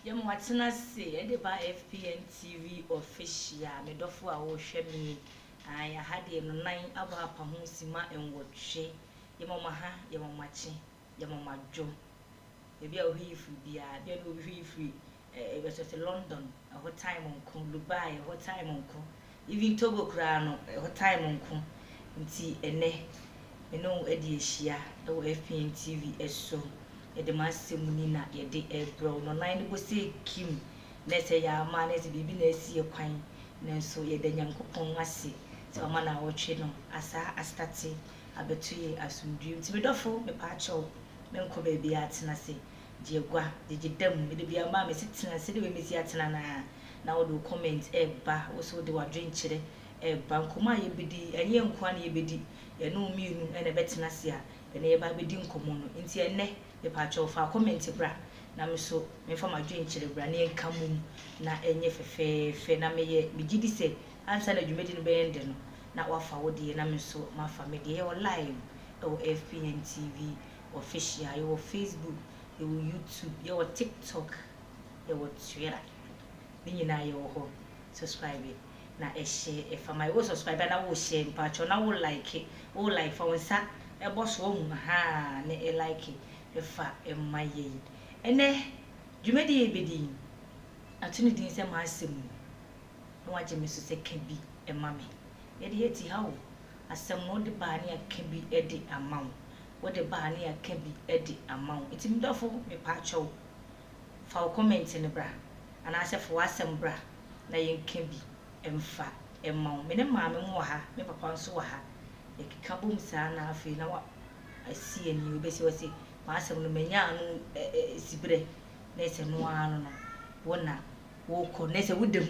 Yam watena se e de ba FPN TV official me dofo a wo hwe me ya hade no nan aba apa ho sima enwotwe yamma ha yamma chi yamma dwo e bia ohifu bia bia no ohifu e be so London a ho time nko Dubai ho time nko even Togo kra no ho time nko nti ene me no e di ehia e wo FPN TV eso de masem ni na ye de ebro no nan go se kim na se ya ma na se bibi na esi kwan na so ye de nyankopon ase se o ma na wo twe no asa astati abetuye asundum ti me dofo me pa cho me nko ba bia atena se je gwa de dam me de bia ma me sitina se de me si atena na wo do comment e ba wo so de wadwen kire e ba nkoma ye bidi enye nkwa na ye bidi ye no mienu ene betena se a ene ye ba bidi nkomo no nti ene me pa cho fa comment bra na me so me fa ma dwen kire bra na enka mum na enye fefefe na me ye me gidi se ansa na dwumedi no be ende no na wafa wo de na me so ma fa me de ye live o FPN TV official yo Facebook yo YouTube yo TikTok yo Twitter ni nyina yo ho subscribe na e share e fa my wo subscribe na wo share pa cho na wo like fa wonsa e boss wo mu ha na e like fa emaye ene dwumedi ebedi atuni din se ma asem no waje me so se ka bi emame ye de yeti hawo asem no de ba ne aka bi edi amawo wo de ba ne aka bi edi amawo iti mi dofo me pa cho fa comment ne bra ana se fo asem bra na ye nka bi emfa emawo me ne maame mo ha me papa nso wa ha ye kika bom sa na afi na wa asi ani obesi wasi masem no menya anu sibre na ese no anu no wona wo ko na ese wudem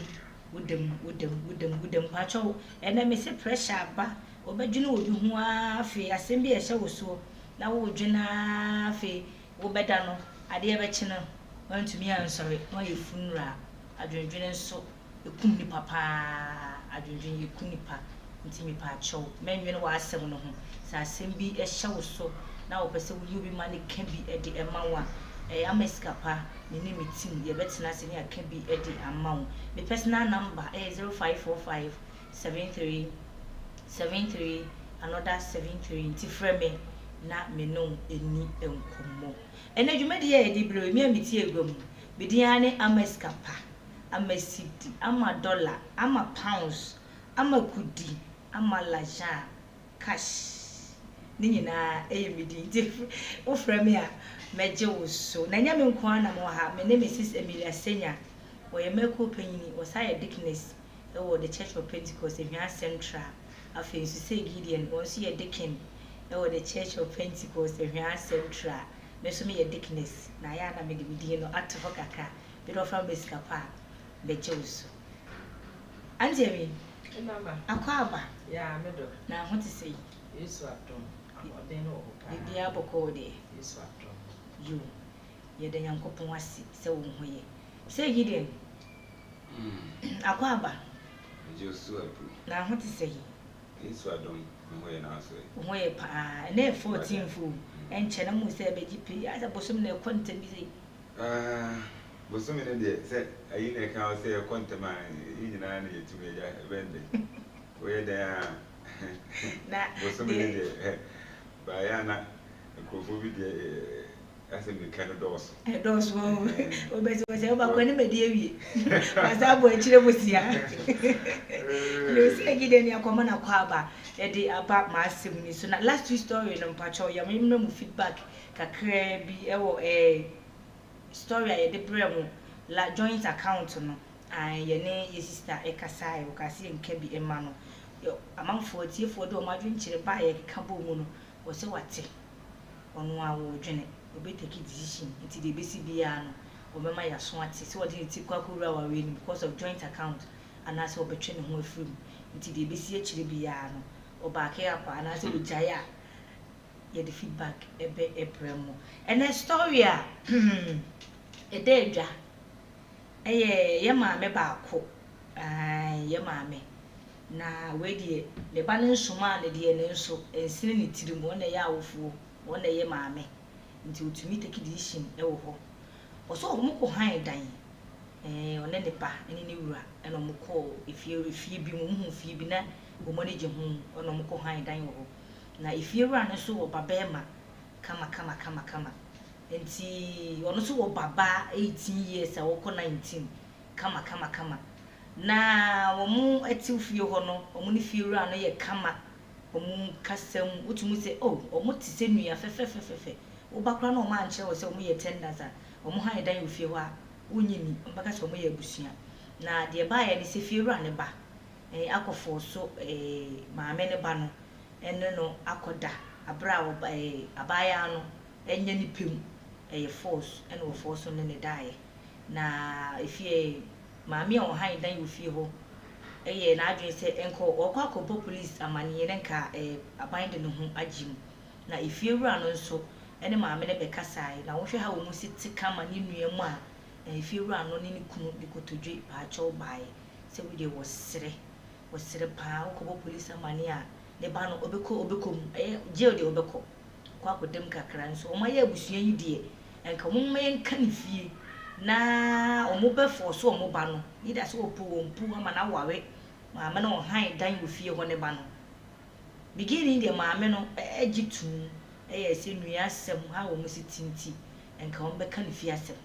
pa cho ena me se pressure ba obadwene obi ho afi asem bi ehye wo so na wo dwena afi wo beda no ade e be kye no wantumi ansori no ye funeral adwendwene nso ekum ni papa adwendwene ekum ni pa ntimi pa cho menwene wa asem no ho sa asem bi ehye wo so na wo pese wo yubi mane ka bi edi emawa ameskapa ni ni meeting ye betena se ni aka bi edi amawo me personal number 0545 73 another 73 nti frame na me no eni enkomo ena dwumadi ye edi bro mi amiti egwam bidiane ameskapa amasidi ama dollar ama pounds ama kudi ama laja cash ni nyina eyemidi nti wo frame a meje wo so na nya me nko ana mo ha me ne Mrs Emilia Senya wo ye meko panyini wo sa ye Dickness e wo the Church of Pentecost ehwa Central afi nsu se Gideon wo so ye Dickin e wo the Church of Pentecost ehwa Central me so me ye Dickness na ya na me de bidi no atofo kaka be do from Beskapa beje wo so anje mi mama akwa ya me do na ho ti sei Yesu atom odin no ho pa bibi aboko de Yesu atom you ye de nyankopon ase se wo ho ye se Gideon akwa Jesu apu na ho ti sei Yesu adom ho ye na aso ho ye pa na 14 fu enche na mu se beji pi asa bosom na kontam bi sei bosom ne de se ayi na ka se kontam a nyina na yetumi ya bende wo ye da na bosom ne de ba ya na ko bi de ase me kan dos obezi wose oba ko ni medi awie asa bo akire bosia no se Gideon ya kwama na kwa aba e de aba ma asem ni so na last week story no mpacho ya memre mu feedback kakra bi e wo story ya de brem la joint account no ye ne ye sister e kasa e okase nka bi e ma no yo amanfo tiefo de o ma dwenkire ba ye ka bo mu no wo se wate onu a wo dwene obi take decision nti de besi bia no obema ya so ate se wodi nti kwakura wa we ni because of joint account anase obetwe ne ho afrim nti de besi akire bia no obake apa anase ojaya ye the feedback ebe ebremo ene story a e de dwa ye maame ba ko ye maame na we de le ba ne nsoma ne de ne nso ensine ne tirim wona ye awofuo wona ye maame nti utumi take decision e wo ho oso omo ko han dan one ne ba ene ne wura ene omo ko efie bi mu fie bi na omo ne je hu ono omo ko han dan wo na efie wura ne so wo baba kama enti ono so wo baba 18 years a wo ko 19 kama na wo mu ati fie ho no omo ne fie wura no ye kama omo kasam utumu se oh omo ti se nua fefefefefe wo bakra na omo anche wo se omo ye tenders a omo han dan wo fie ho a wonyini ombaka se omo ye abusua na de ba ye ne se fie wura ne ba akofo so maame ne ba no ene no akoda abra wo abaya no enye ni pem force ene wo force no ne dae na ifie maame o han dan wo fie ho na adwen se enko okwa akopo police amaniye ne nka aban de no ho agim na ifie wura no nso ene maame ne be kasai na wo hwe ha wo mu siti kama ni nuamu a ifie wura no ne kunu de kotodwe ba acho bae se we de wo sere pa okopo police amaniye a ne ba no obekom jail de obeko kwa kodem kakra nso o maye abusua yi de enka mo men ka ne fie na o mo be force o mo ba no ida so opo wompu ama na wawe maame no han dan wo fie ho ne ba no beginning de maame no agitu se nua asem ha wo mo sitinti enka o be ka ne fie asem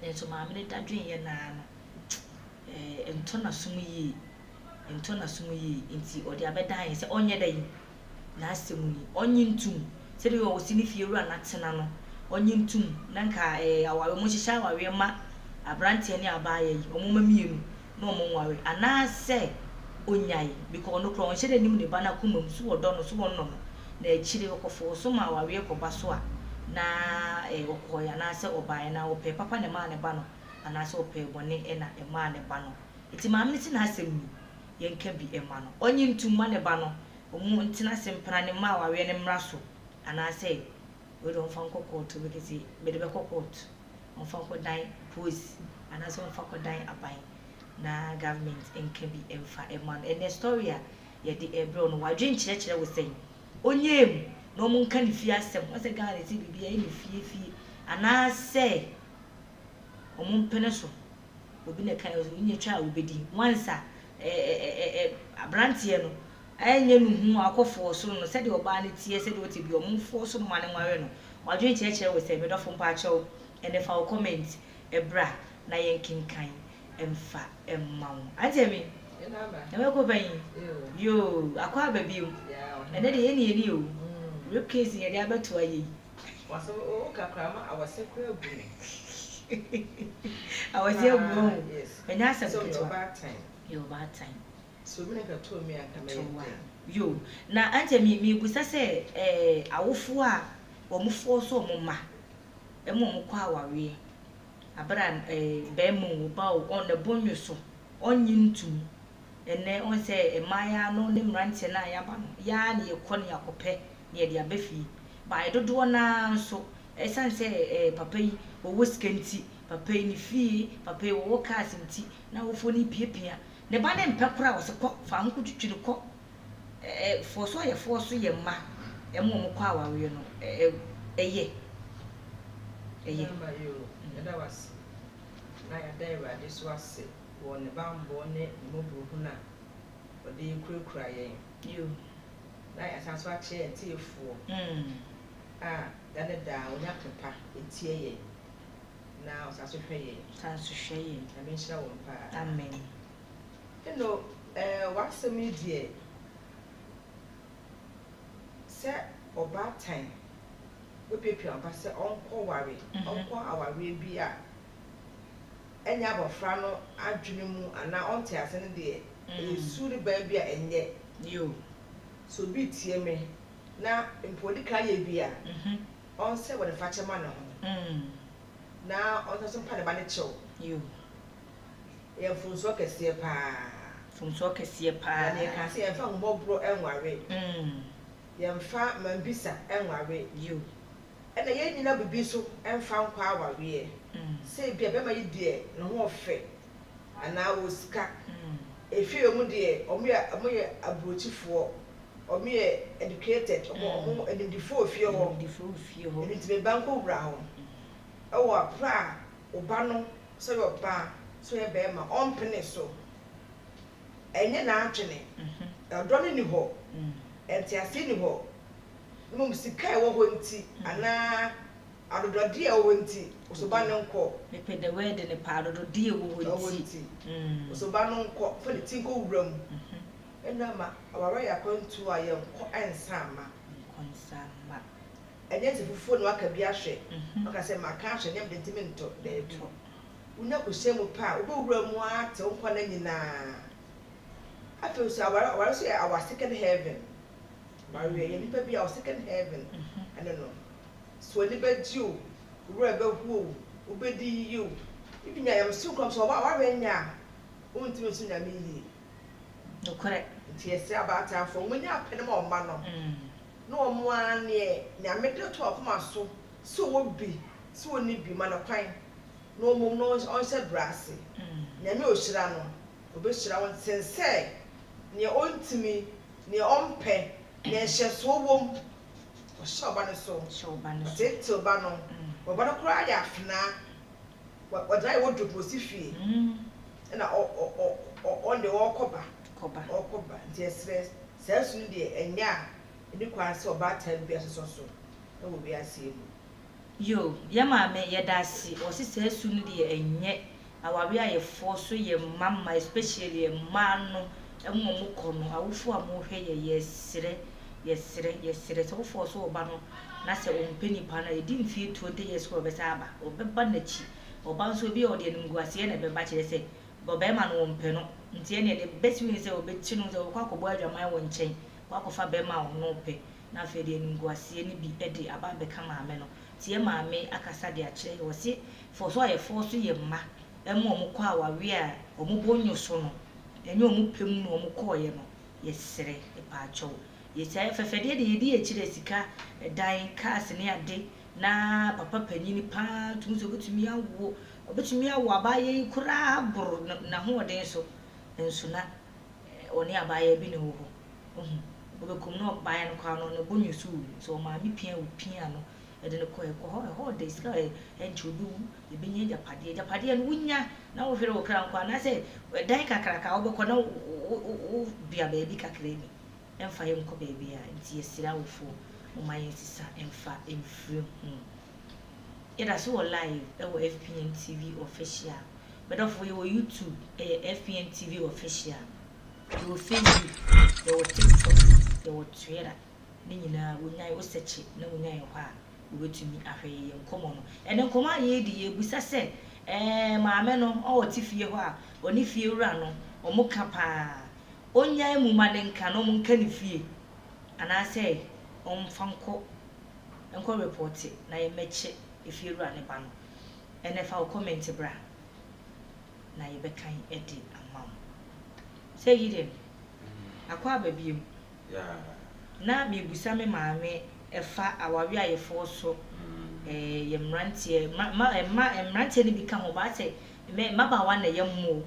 enso maame ne dadwen ye na no ento na sumu yi nti odi abedan se onye dai na asem ni onye ntum se de wo sini fie wura na tena no onye ntum na nka awawe mo hihya awawe ma abrante ne abaaye yi omo mamienu na omo nwawe ana se onyai because no kro on hye nim ne ba na kumam so wodo no so wonno no na akire okofo so ma awawe koba so a na okoya na se obaaye na ope papa ne ma ne ba no ana se ope bone na ma ne ba no iti maamne ti na asem ni yenka bi ema no onye ntum ma ne ba no omu ntina sempra ne ma awawe ne mra so ana se we don't fan court because be de court on fan ko dan police ana so on fan ko dan aban na government enka bi emfa eman and the story ye de ebro no wadwen kire wo sen onyem no mun kan fie asem o se ga ti bibia e ne fie ana se omun pene so obi ne kan onye twa obedi once abrantie no enye nu hu akofo so no se de oba ne tie se de ote bi omun fo so ma ne nware no wadwen kire wo se me do fo mpa acho ene fa comment ebra na yenkinkan emfa emmawo atemi na we ko ban yo akwa babi o ene de yeni o rep case ye de abeto ayi waso o kakrama awase kra gu awase gu enya se so your bad time so me ka to me akama yo na atemi mi gusa se awofo a wo mo fo so mo ma mo kwa awawe abran bemu ba on the bonyo so onyintum ene on se emaya no ne mrante na ya ba no ya ne yekone yakope ne de abafi ba edodo na so esanse papa yi wo skanti papa yi ni fi papa yi wo kasinti na wo fo ni piepia ne ba ne mpekora wo se ko fa nko twitwiri ko fo so ye ma mo kwa awawe no eye that was na ya daiwa this was won the bambo ne mobile huna or the kura yen you na ya sanso a che enti efuo da onya pepa etie ye na o sanso hwe ye na me nshira won pa amen no what's the media se oba time we pepia pa se onko ware onko aware bi a enya bofra no adwene mu ana onte ase ne de esuri ba bi a enye yo so bi tie me na impodi ka ye bi a on se wo de fa chema na ho na on so pa de ba ne chew yo ye funso kese pa na ne ka se ye fa mbobro enware ye mfa mambisa enware yo ena ye nyina bibi so emfa nkwa awawe se bia be ma yidie no ho ofe ana wo ska efi omu de omu ye abrochifo omu ye educated omu edifo ofie ho edifo enti be banko wura ho ewo pra oba no so yo ba so ye be ma ompene so enye na atwene odo ni ho enti ase ni ho mum sika e wo ho nti ana adodode e wo nti osoba ne nko me pe the word ne pa adodode e wo ho nti osoba no nko for the tinko wuram ena ma awara ya kwantu aye nko ensama konsama enye ti fufuo no aka bi ahwe aka se maka ahwe ne mde ntimento da eto unya ko shemu pa obo wuram a te nko na nyina afi so awara so our second heaven Maria, you need to be our second heaven. I don't know. So any bed you, rubber who, obey you. Even I am still come so what when ya won't you soon me? No correct. Yes, about time for when you are penny more man. No more near, now make the talk my so would be, so need be man of kind. No more noise on said brassy. Nano Shirano, obey Shirawan say, near own to me, near on pen. Yes, so wom. O shoba ne so. Shoba ne so. Tete ba no. O ba no kra ya afna. What I want to posifie. Na on the okoba. Okoba. Yes, says you de enya. Ni kwa se oba tan bi aso so. Na wo bi ase mu. Yo, ya maame ye dasi. O si says you de enye. Awari aye so ye mama especially ye man no. Emu kono awufo amohwe ye yesire so fo so oba no na se ompeni pa na edi mfie 20 years ko be sa aba obeba na chi oba nso bi o de nimguase na be ba kire se bobe ma no ompe no ntie ne de best win se obeti no se kwa kobo adwaman wo nchen kwa kofa be ma wo no pe na fe de nimguase ni bi ede aba be ka maame no tie maame akasa de a kire wo se fo so ye ma emu omukọ awawe a omubonyo so no enye omupem no omukoye no yesire e pa acho yesai fefede de yedi echire sika dan cars ne ade na papa panyini pa tumso betumi awo abaye kura buru na ho den so enso na oni abaye bi ne wo ho obekum no abaye no kwa no bonyo so ma mi pia no ede ne ko ho de sika enchodu ebenye japade no wunya na wo hwere wo kra nkwa na se dan kakraka obekọ na wo bia ba bi kakra ni emfa yem ko baby a nti yesira wofo o mayen sisa emfa emfiri ida so live e wo FPN TV official but of we YouTube FPN TV official you Facebook you TikTok you Twitter ni nyina wonya wo search na wonya ye kwa wobetumi ahwe ye nkomo no ene nkomo aye di ye busa se maame no o tifie ho a oni fie wura no o muka pa onya emu malenka no munka ni fie ana se omfanko enko report na ye meche efie wura ne ba no ene fa comment bra na ye bekan edi amam say yiden akwa babiem na me busa me maame efa awawe ayefo so ye mrantie mrantie ni bika ho ba se me maba wa na ye mo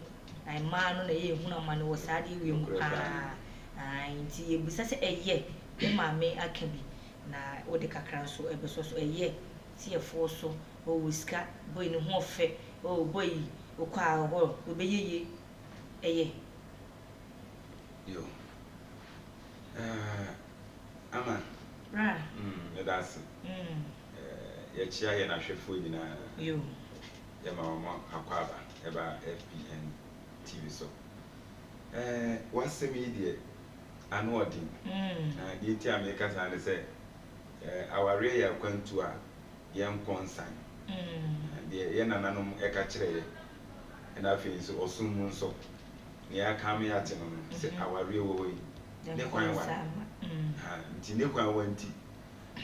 ai ma no na ye huna ma no wasade wi mu pa ai nti ye busa se eye ye maame akabi na odi kakra so ebeso so eye ti ye fo so o wiska boy ni ho fe o boy o kwa ho obeyeye eye yo ama ra that's ya chia ye na hwefo nyina yo ya mama akwaba eba FPN TV so wasemi die anu odin die ti America san say aware ya kwantu a ye nkonsan die ye nananom eka kire ye na afi so osumu nso ne aka me ate no se aware wo yi ne kwan wa nti ne kwan wa nti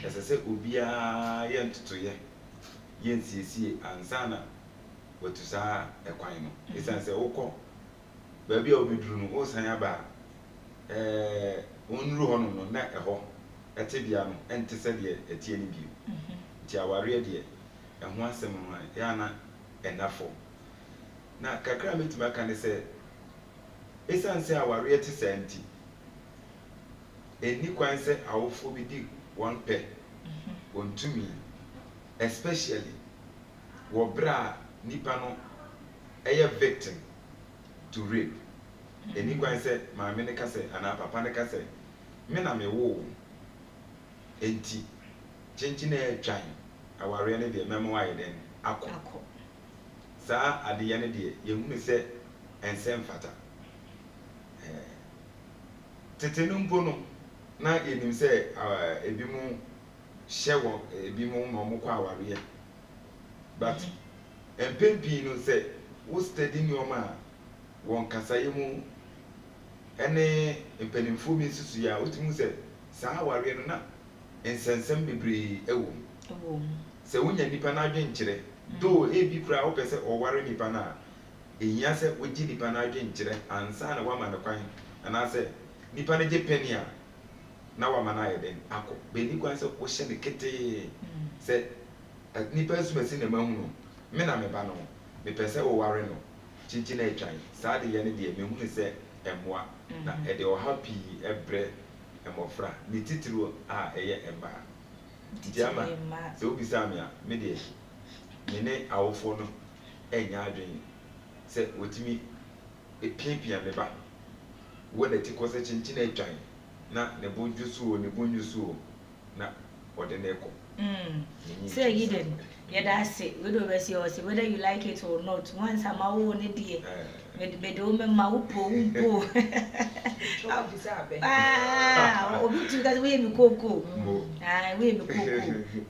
esese obia ye ntutu ye nsiesie ansana watusa ekwan no esanse wokọ baabi a obeduru no wo san aba onru ho no na eho etebia no ente se de etie ni bio nti aware de eho asem no ya na enafo na kakra metima ka ne se esanse aware te se nti eni kwan se awofo bi di one pair wontumi especially wo bra nipa no ɛyɛ victim to rape eni kwan sɛ maame ne ka sɛ ana papa ne ka sɛ me na me wo enti kyenkyen ɛtwan aware ne deɛ mɛmo ayɛ den akɔ saa adeɛ ne deɛ yɛhunu sɛ ɛnsɛ mfata tete no mpo no na yɛnim sɛ ebi mu hyɛ wɔ ebi mu ma ɔmo kɔ awareɛ but mpɛn pii no sɛ wo study nneɛma a wɔn kasaeɛ mu ɛne mpanimfoɔ bi nsusu a wotumi sɛ saa awareɛ no na nsɛnsɛm bebree ɛwɔ mu sɛ wonya nipa n'adwen nkyerɛ do ebi kura wopɛ sɛ ɔware nipa no a ehia sɛ wogye nipa n'adwen nkyerɛ ansa na wama no kwan anaasɛ nipa no gye pɛni a na wama no ayɛ den akɔ bɛni kwan sɛ wohyɛ no ketee sɛ nipa asumasi na mahu no me na meba no mepɛ sɛ woware no kyinkyin atwan saa de yɛ no deɛ mehunu sɛ ɛmmoa na ɛde ɔha pii ɛbrɛ mmɔfra ne titiri a ɛyɛ ɛbaa diama sɛ wobisa me a me deɛ me ne awofoɔ no ɛnyɛ adwene sɛ wɔtumi epiapia me ba wɔ na ti kɔ sɛ kyinkyin atwan na ne bo dwo so ne bo nwo so na ɔde ne kɔ say hidden that's it we do best you say whether you like it or not once am awo ne die me do me ma wo po obi tu ka we mi koko we mi koko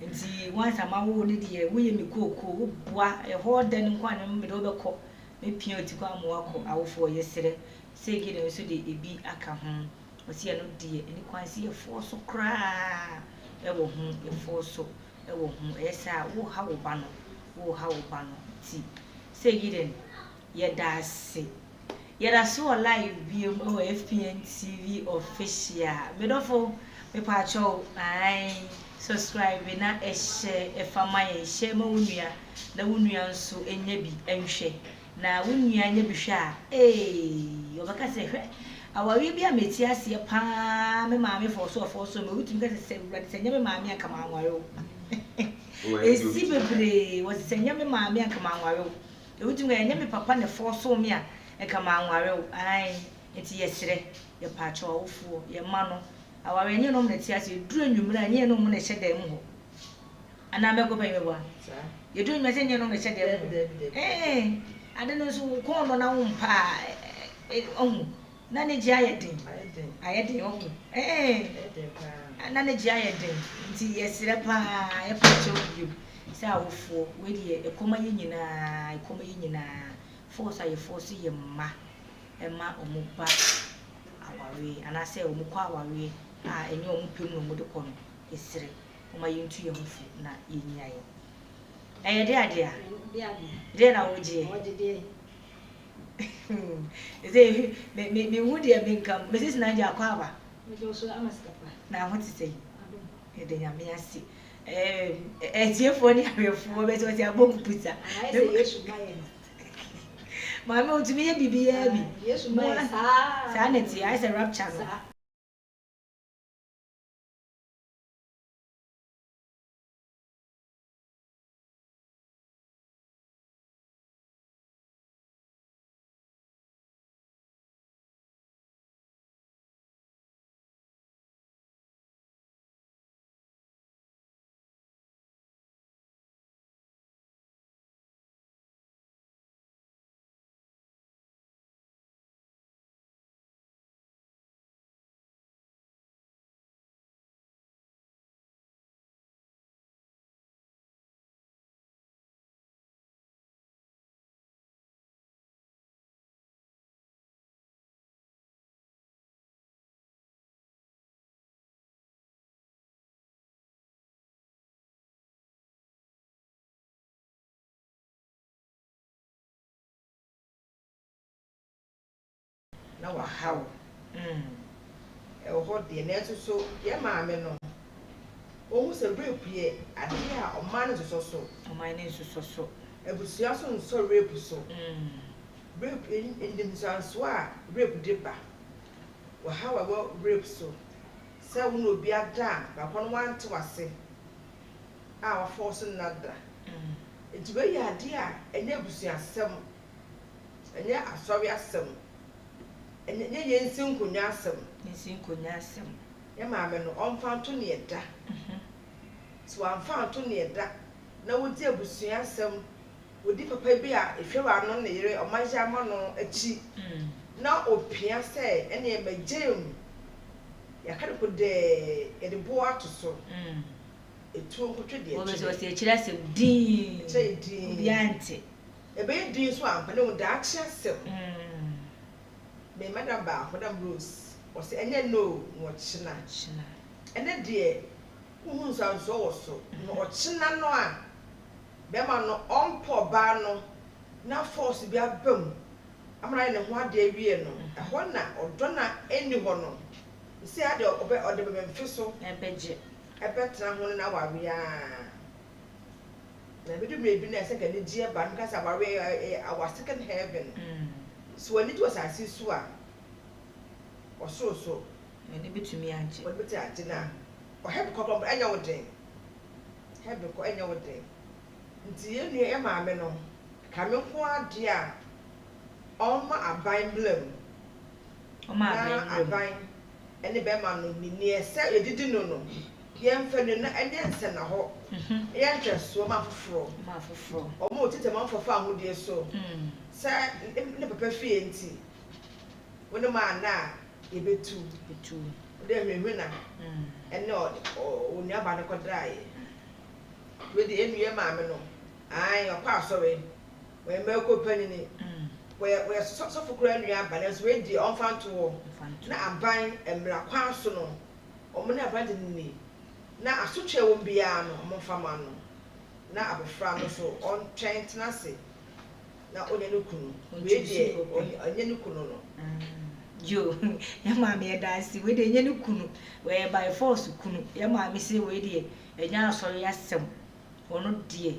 nti once am awo ne die we mi koko wo boa e ho den nkwa ne me do be ko me pia ti kwa mo akọ awofo yesere say hidden so de ebi aka ho o se no die ni kwan se ye fo so kra ewo hu efo so ewo hu esa wo ha wo ba no ti say hidden ye da so live bio o FPN TV official me dofo me pa cho ai subscribe na e share e fama ye share ma wunua na wunua nso enya bi enhwe na wunua nya bi hwe a obaka se hwe awari bi ameti ase pa me maame fo so me wutumi ka se wurade se nya me maame aka ma anware o esi bebre wo se nya me maame aka ma anware o wutumi ka nya me papa ne fo so me a aka ma anware o ai enti yesere ye pa cho awofo ye ma no awari nye no mneti ase duru anwumra nye no mu ne hye dan mu ho ana me go pa me bo ye duru me se nye no ne hye dan mu ade no so ko no na wo mpa na ne ji ayedin ohu na ne ji ayedin nti yesire pa e pa cho bio se awofo we de ekoma ye nyina force aye force ye ma omuba aware ana se omukwa aware enye omupem no mode kono yesire oma yentu ye hofu na yenyaye de ade a de na woje ze me wudi ya binkam Mrs. Naija akwaba me jo so amaskapa na ho ti sei de nyame ase tiefo ni awefo be so ti abom pizza ai se Yesu maye mama utumi ye bibia bi Yesu maye sa na ti ai se rapture no na wa hawo ho de na so ye maame no ohu se rape ye ade a o man so so ebusia so nso rape so rape in them so a rape de ba wa hawo rape so se wo no bi ada ba kono wante wase a wa force na da nti we ya ade a enye abusuasem enye asori asem enye yensi nkonya asem ya maame no onfa to ne eda so anfa to ne eda na wodi abusuasem wodi papa bi a ehwewa no ne yere omaja ma no achi na opia se ene magem ya kare ko de ede bo ato so etu nkotwe de o bezo se ekira sem din biante ebe din so ampa ne wo da akya sem me madam ba madam Rose o se enye no wo china ene de uhun so wo so no o china no a be ma no onpo ba no na force bi abam amara ne ho ade awie no ehọ na odo na eni ho no isi ade ode be mfiso ebeje ebetra ho na wawea na be do me bi na se ka ne gie ba nka sa wawea our second heaven so when it was asisu a so ene bitumi anje what beti anje na o heb ko enya woden heb ko enya woden nti ye nu e maame no ka me ho ade a oma aban blem aban ene be ma no ni ese edidi no ye mfa no na enye nse na ho ye ntweso ma foforo omo tete ma fofo ahode so sa ne papa fie nti wona ma na ye betu de hwehwe na ene oni aba ne kodai we de enu ye maame no ai okwa asore we me ko pani ni we so fukura enu aba ne so we di onfanto na aban emra kwa so no omo na aban de ni na asotwe wo bia no omo fama no na abofra no so on twent na se na onye no kunu we di onye no kunu no yo ya maame e dansi we de enye no kunu we by force kunu ya maame se we de enya asori asem ono die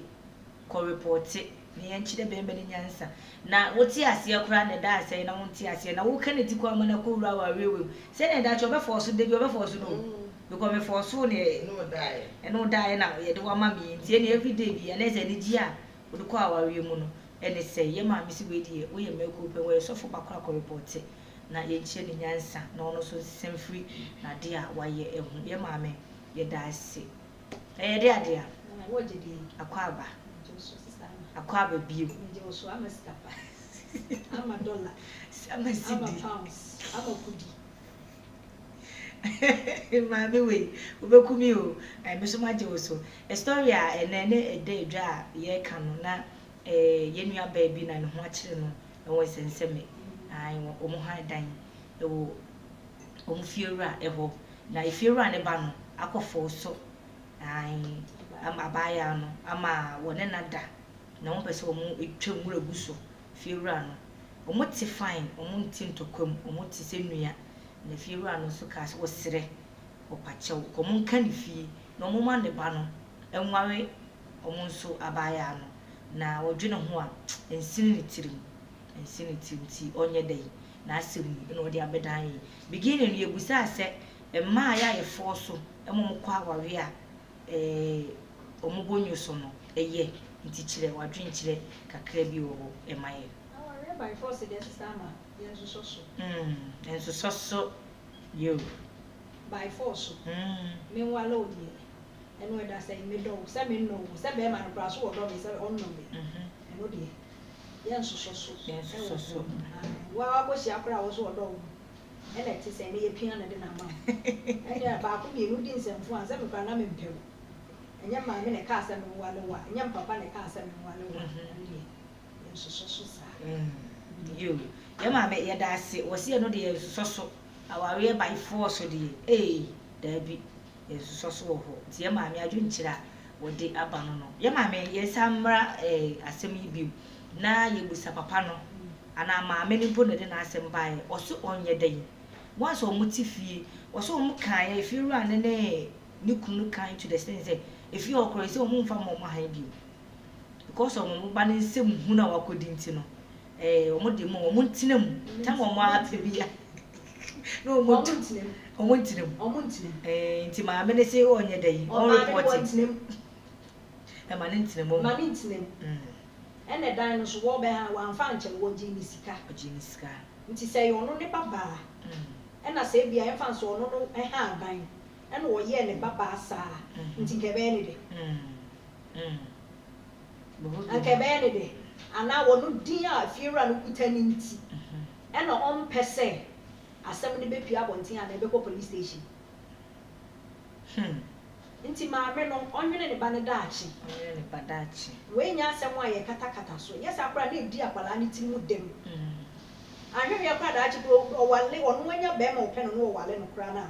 ko report ni enchide bembe ni nyansa na woti ase akura na da ase na wonti ase na wo kan ti kwa mana ko wura wa rewe se na da cho be force de bi be force no because me force ne no die na ye de wa mami nti na everyday bi na ze ni ji a wo de kwa wa rewe mu no ene se ye maame se we de wo ye meko pe we so fo bakura ko report na ye nche ni nyansa na ono so sem free na de a wa ye ehu ye maame ye da ase de ade a wo je di akwaba akwaba bio nje wo so amastapa ama dollar ama cedi ama pounds ama kudi maame we obekumi o ai me so maje wo so a story a enene ede edwa a ye ka no na ye nua ba bi na ne ho akire no e senseme ai omo ha dan e wo omo fiewura e ho na ifiewura ne ba no akofo so ai ama baya no ama wone nada na won pese omo etwa nwura guso fiewura no omo ti fine omo nti ntokwam omo ti senua na fiewura no so ka wo sere opachew komo nka ne fie na omo ma ne ba no enware omo nso abaya no na wodwene ho a ensini ne tirim ti onye dai na asiri no odi abedan yi beginning ye busa se emma ya ye force emo kwa aware a omo bonyo so no eye nti kire wadwen kire kakra bi wo emaye aware by force de sistema yenso soso enso soso yo by force me wala odi eno da say me do say me no say be man pra so do me say on no me eno de yenso soso wa ko shi akra wo so do ene ti say me ye pia na de na ma ene ba ko mi nu di nsemfu an say me pra na me mpem enye ma me ne ka say me wala wa enye papa ne ka say me wala wa yenso soso sa yo ye ma me ye da se wo se no de soso aware by force de da bi soso wo ho ti ye ma me adwen kira wo de aba no ye ma me ye samra asem yi bi na ye busa papa no ana ma me ni po ne de na asem bae o so onye dai once o muti fie o so o mu kan ye fie ru ane ne ni kunu kan to the sense say if you okoro say o mu mfa mo han bi because o mu ba ne nsem hu na wakodi nti no o mu de mo o mu ntinam ta mo mo apebia no o mu ntinam nti ma me ne say onye dai on report Emanintine mo. Manintine. Ene dan no so wo be ha wan fa nche wo ji ni sika. Nti say ono ne baba. Ena say bia en fa so ono no ha ban. Ena wo ye ne baba sa. Nti kebe ne de. Akebe ne de. Ana wo no din a fiera no kutani nti. Ena on pese asem ne be pia bontin ana be ko police station. Nti maame no onwene ne ba ne daachi. We nya asem a ye kata so. Yes akra na edi akwala ne ti mu dem. Ahwe ya kwa daachi ko owale onu anya be ma open no owale no kra na.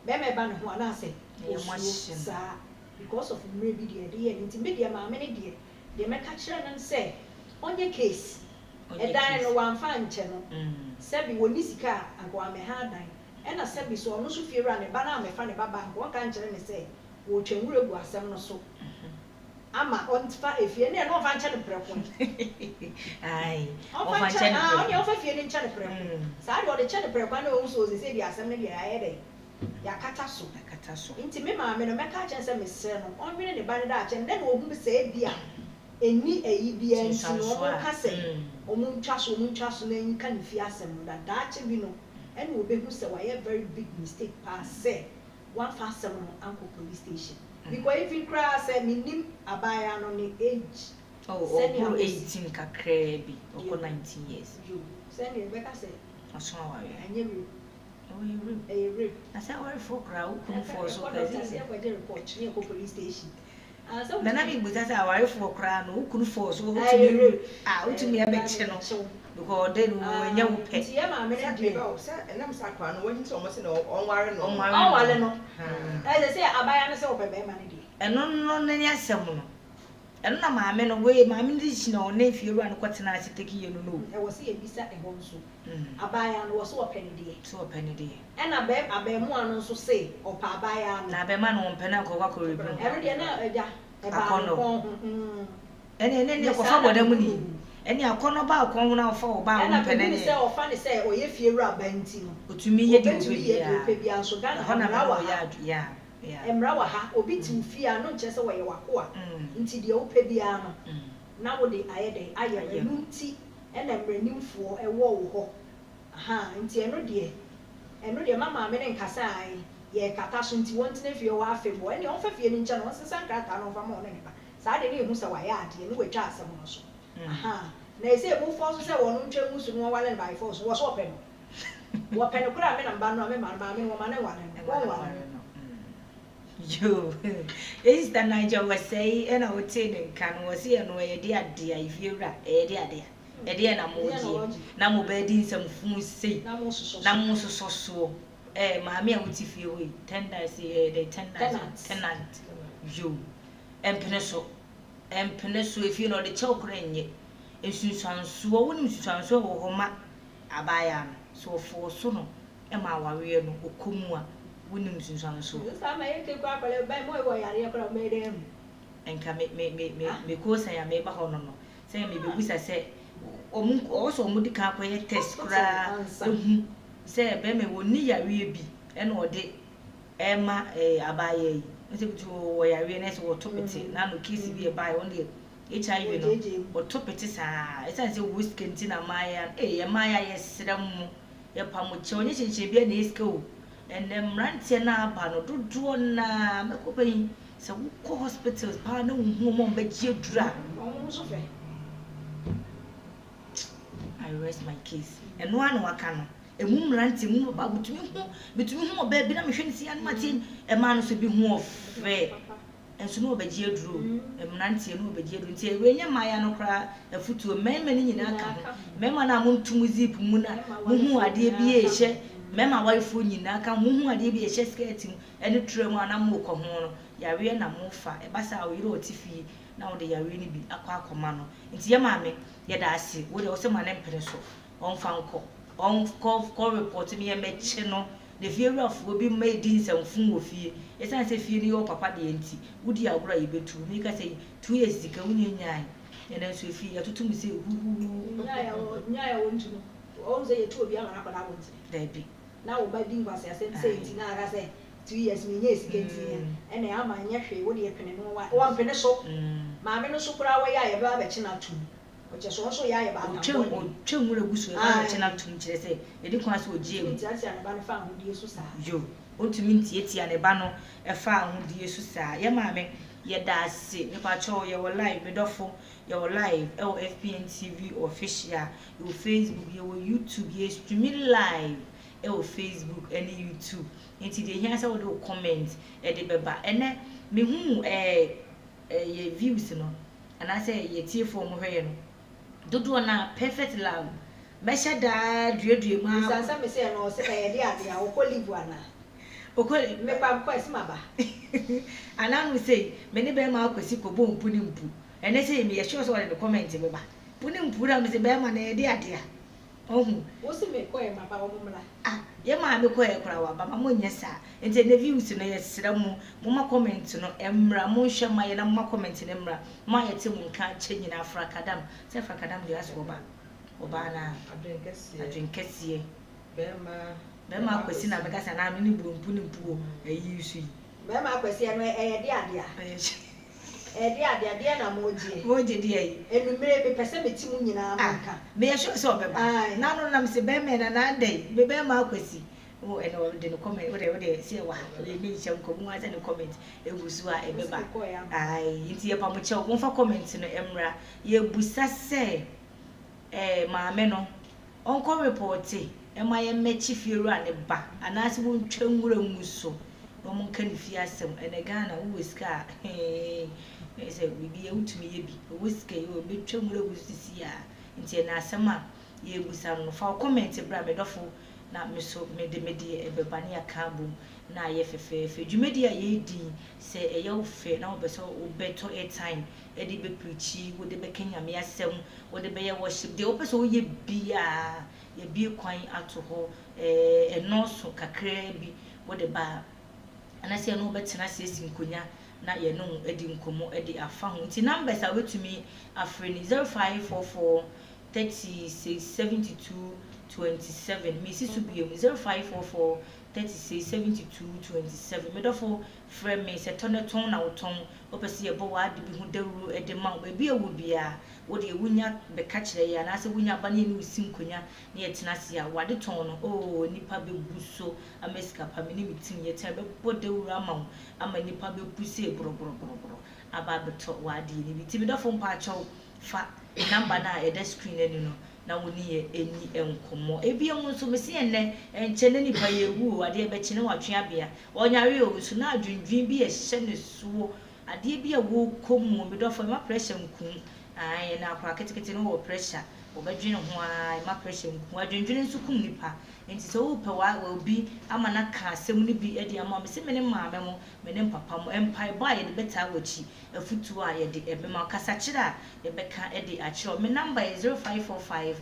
Be me ba ne ho ana ase. Sa because of me bi de nti me de maame ne de me ka kire nan say onye case. Edan no wan fa nche no. Sebi woni sika agwa me ha dan. Ena sebi so onu so fiera ne ba na me fa ne baba won ka nkire ne say wo twenwure gu asem no so ama ontfa efie ne no fa nche ne preko ai o fa nche na onye o fa fie ne nche ne preko sa de o de nche ne preko na o so se di asem ne de aye de ya kata so nti me ma me no me ka chen se me se no onwene ne ba ne da chen den o hu se bia eni eyi bia nti no o ka se o mu ntwa so na nka ne fie asem da che bi no ene o be hu se wa ye very big mistake pass say one fast seven uncle police station. Because if you cry, say minim abaya no ni age. Oh, 18 kakrebi, or 19 years. You send you Rebecca say. I saw you. And you rape. A rape. I said, where for crowd? For so report near police station. Then I mean, with us, our wife for crown, who could force out to me a big channel. Because then when you pay, and I'm sacred, when so much on warren no. As I say, I buy an soap money. And no, any assembly. And no, my men away, my minister, no nephew, and quite nice to take you know. I was here beside a home soup. I buy and was so a penny day. So a penny day. And I bear one also say, or pa buy and I bear man on Penaco every day now. And then you go the money. And you corner about corner now for about penny say or funny say, or if you're a bentino. But to me, you be so that yeah. Emrawa ha obi timfia no nche se we wakoa nti de ope bia no na wo de ayede aye nti ena mranimfo ewo wo ho aha nti eno de mama me ne nkasa ai ye kata so nti won tena fie wo afebo ene on fa fie ni nche no sesa krata no fa ma one ne ba sa de ne ehu se wa ya ade ne wetwa asem no so aha na ese ebu fo so se wono ntwa mu so no wale ne by force wo so ope no wo pe no kura me na mba no me ma me wo ma ne wale Yo, is the Niger was say, and I would say, can was here no idea, dear, if you're right, a dear, no bedding some food say, no so, mammy, would if you wait, 10 days, they 10 tenant, you, and Peneso, if you know the chocolate yet, and Susan swollen, Susan so, Homa, Abayan, so for Suno, and my warrior, Okumua. Winning Susan so. I may take up a by my way, I made him. And come because I am able to know. Say, maybe we say, also Mudica test cry. Say, Bemme will near we be, and or day Emma Abaye. To where I realize what took it, none of kiss be a by only HIV or took it. It's as a whiskey in a Maya, Maya, yes, your pamuchoni, she be an east go. And them ranting now, Pano, do na Macopay, so hospitals, Pano, whom but you drag. I rest my case. And one wakano, a moon ranting about between whom baby, I'm sure see and Martin, a man should be more fair. And so no, but you drew, and Nancy, no, but you don't say, when your Mayano cry, a foot to a man, many in Aka, Memana moon to Muzip Muna, whom I dear be a share. Mema wife nyina ka huhu ade bi ehye skirt ene tremu ana mo ko ho no yawe na mo fa e basa we ro tifi na wo de yawe ni bi akwa akoma no nti ye maame ye da ase wo de wo se ma ne mpere so on fa nko on ko report mi ye meche no de fie ruafo bi ma edi nsamfun wo fie ye san se fie ni yo papa de enti wudi agora ye betu mi ka say 2 years dika wunya nyaai ene so fie ya tutum se hu nyaaya wo ntu no o ze ye tu obi amana kwada wonti da bi na wo ba di ngwase say na aga say 2 years me nyesi kenti ene ama nya hwe wo de pene no wa mpene so maame no so kura we ya ye ba be china tum o che so ya ye ba ta twem wura gusu e ba china tum kire se e di kwa so ogie mu nti ane ba no fa ahodie so saa yo ontumi ntie ne ba no e fa ahodie so saa ye maame ye da ase me pa cho ye wo live me dofo ye wo live e wo FPN TV official yo Facebook ye wo YouTube ye streaming live e wo Facebook and YouTube nti de hia se wo do comment e de beba ene me hu ye views no ana say ye tie for mo hwe no dodo na perfect love me sha da duedue ma sansa me say no se ye de ade a wo ko live ana okole me pa ko esima ba ana no say me ne be ma akwasi ko bo mpu ni mpu ene say me ye sure so the comment me ba puni mpu ra me say be ma na ye de ade a ohu wo se me ko e ma ba wo mra ye ma me ko e kura wa ba ma mo nyesa ente ne views no ye sira mu ma comment no emra mo hwe ma ye na mo comment ne emra ma ye te mu nka che nyina afrakadam se afrakadam de aso ba oba na adwenkese be ma kwesi na meka sana no ni burumpu ni mpuo ayi su yi be ma kwesi no e de ade a de na moje de ayi enumere be pese beti mu nyina manka me ye sure so be ba na no nam se be me na ndai be ma kwesi o ene o de no comment o de se wa le ni chem ko mu ase no comment egusu a e be ba ai nti ye pa mo che mo fa comment no emra ye busa se maame no onko reporti ema ye mechi fieru ane ba anase wo ntwa nwura muso no mo nka ni fie asem ene Ghana wo ska say bibi e utumi ye bi wo ska ye wo betwa nwura gusisi a nti na asem a ye busa no fa comment bra me dofo na me so me de e beba ne aka bom na ye fefefe dwumedi a ye di se eye wo fe na wo be so wo beto airtime e de be preachi wo de be kenya me asem wo de be ye worship de wo pe so wo ye bia ye bie kwan ato ho enoso kakra bi wo de ba anase no betena sesi nkonya na ye no edi nkomo edi afa ho nti numbers a wetumi afre ni 0544 36 72 27 mesi so biem 0544 36 72 27 medofo frɛ me se toneton na woton opese ye bo wade bi hu dawuro ede ma bi ewu bia wo de wunya be ka kire ya na se wunya ba ne ni usim konya ne ye tena se ya wade ton no o nipa be buso ameska pa me ni mitim ye tena be bo dawuro ama nipa be buse bro aba beto wade ni biti medofo mpa chaw fa number na e da screen ani no na woni ye eni enkomo ebi enwo so me se enne enchene nipa ye wu ade e be chene watwe abia onyare o so na adwindwin bi ye hye ne suo ade bi a wo komu me do for ma pressure nkum ai na akwa ketekete no wo pressure wo badwin ho ai ma pressure nkum adwindwin nso kum nipa enti so wo pe wa obi ama na ka asem ni bi e de ama me se me ne maame mo me ne papa mo empai ba ye de beta wachi afutu a ye de ebe ma kasa kira ye beka e de a kira me number is 0545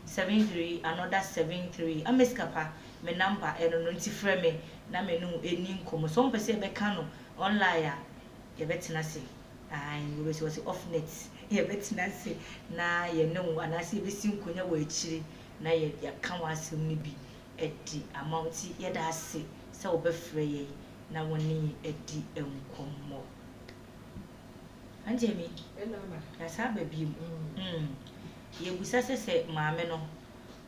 73 another 73 ameskapa me number eno no nti frɛ me na me no eni nkomo so mpese e beka no online a ye betena se ai we be so off net ye betena se na ye no anase be si nkonya wa akiri na ye kan wasem ni bi edi amount ye da ase se obefrɛ ye na woni edi enkomo anjemi enama ya saba bi ye busa se maame no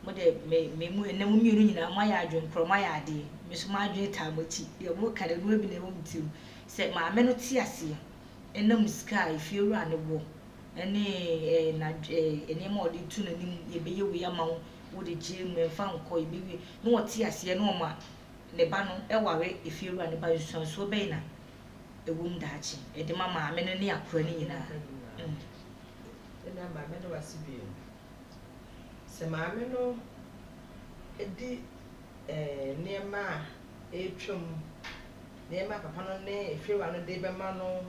mo de me mu na mu miru nyina ma ya adwen kro ma ya ade me so ma adwen tamochi ye mo kare no bi na mo mtim se maame no ti ase enam sky fieru ane wo ene na ene mo de tu na nim ye be ye we ya ma wo de je me fa nko ye be no wo ti ase no ma ne ba no e ware efieru ane ba nsuanso be na ewum daachi e de ma maame no ne akora ni nyina enama me no wasibio se maame no edi niema etwam niema papa no ne efiewa no de be ma no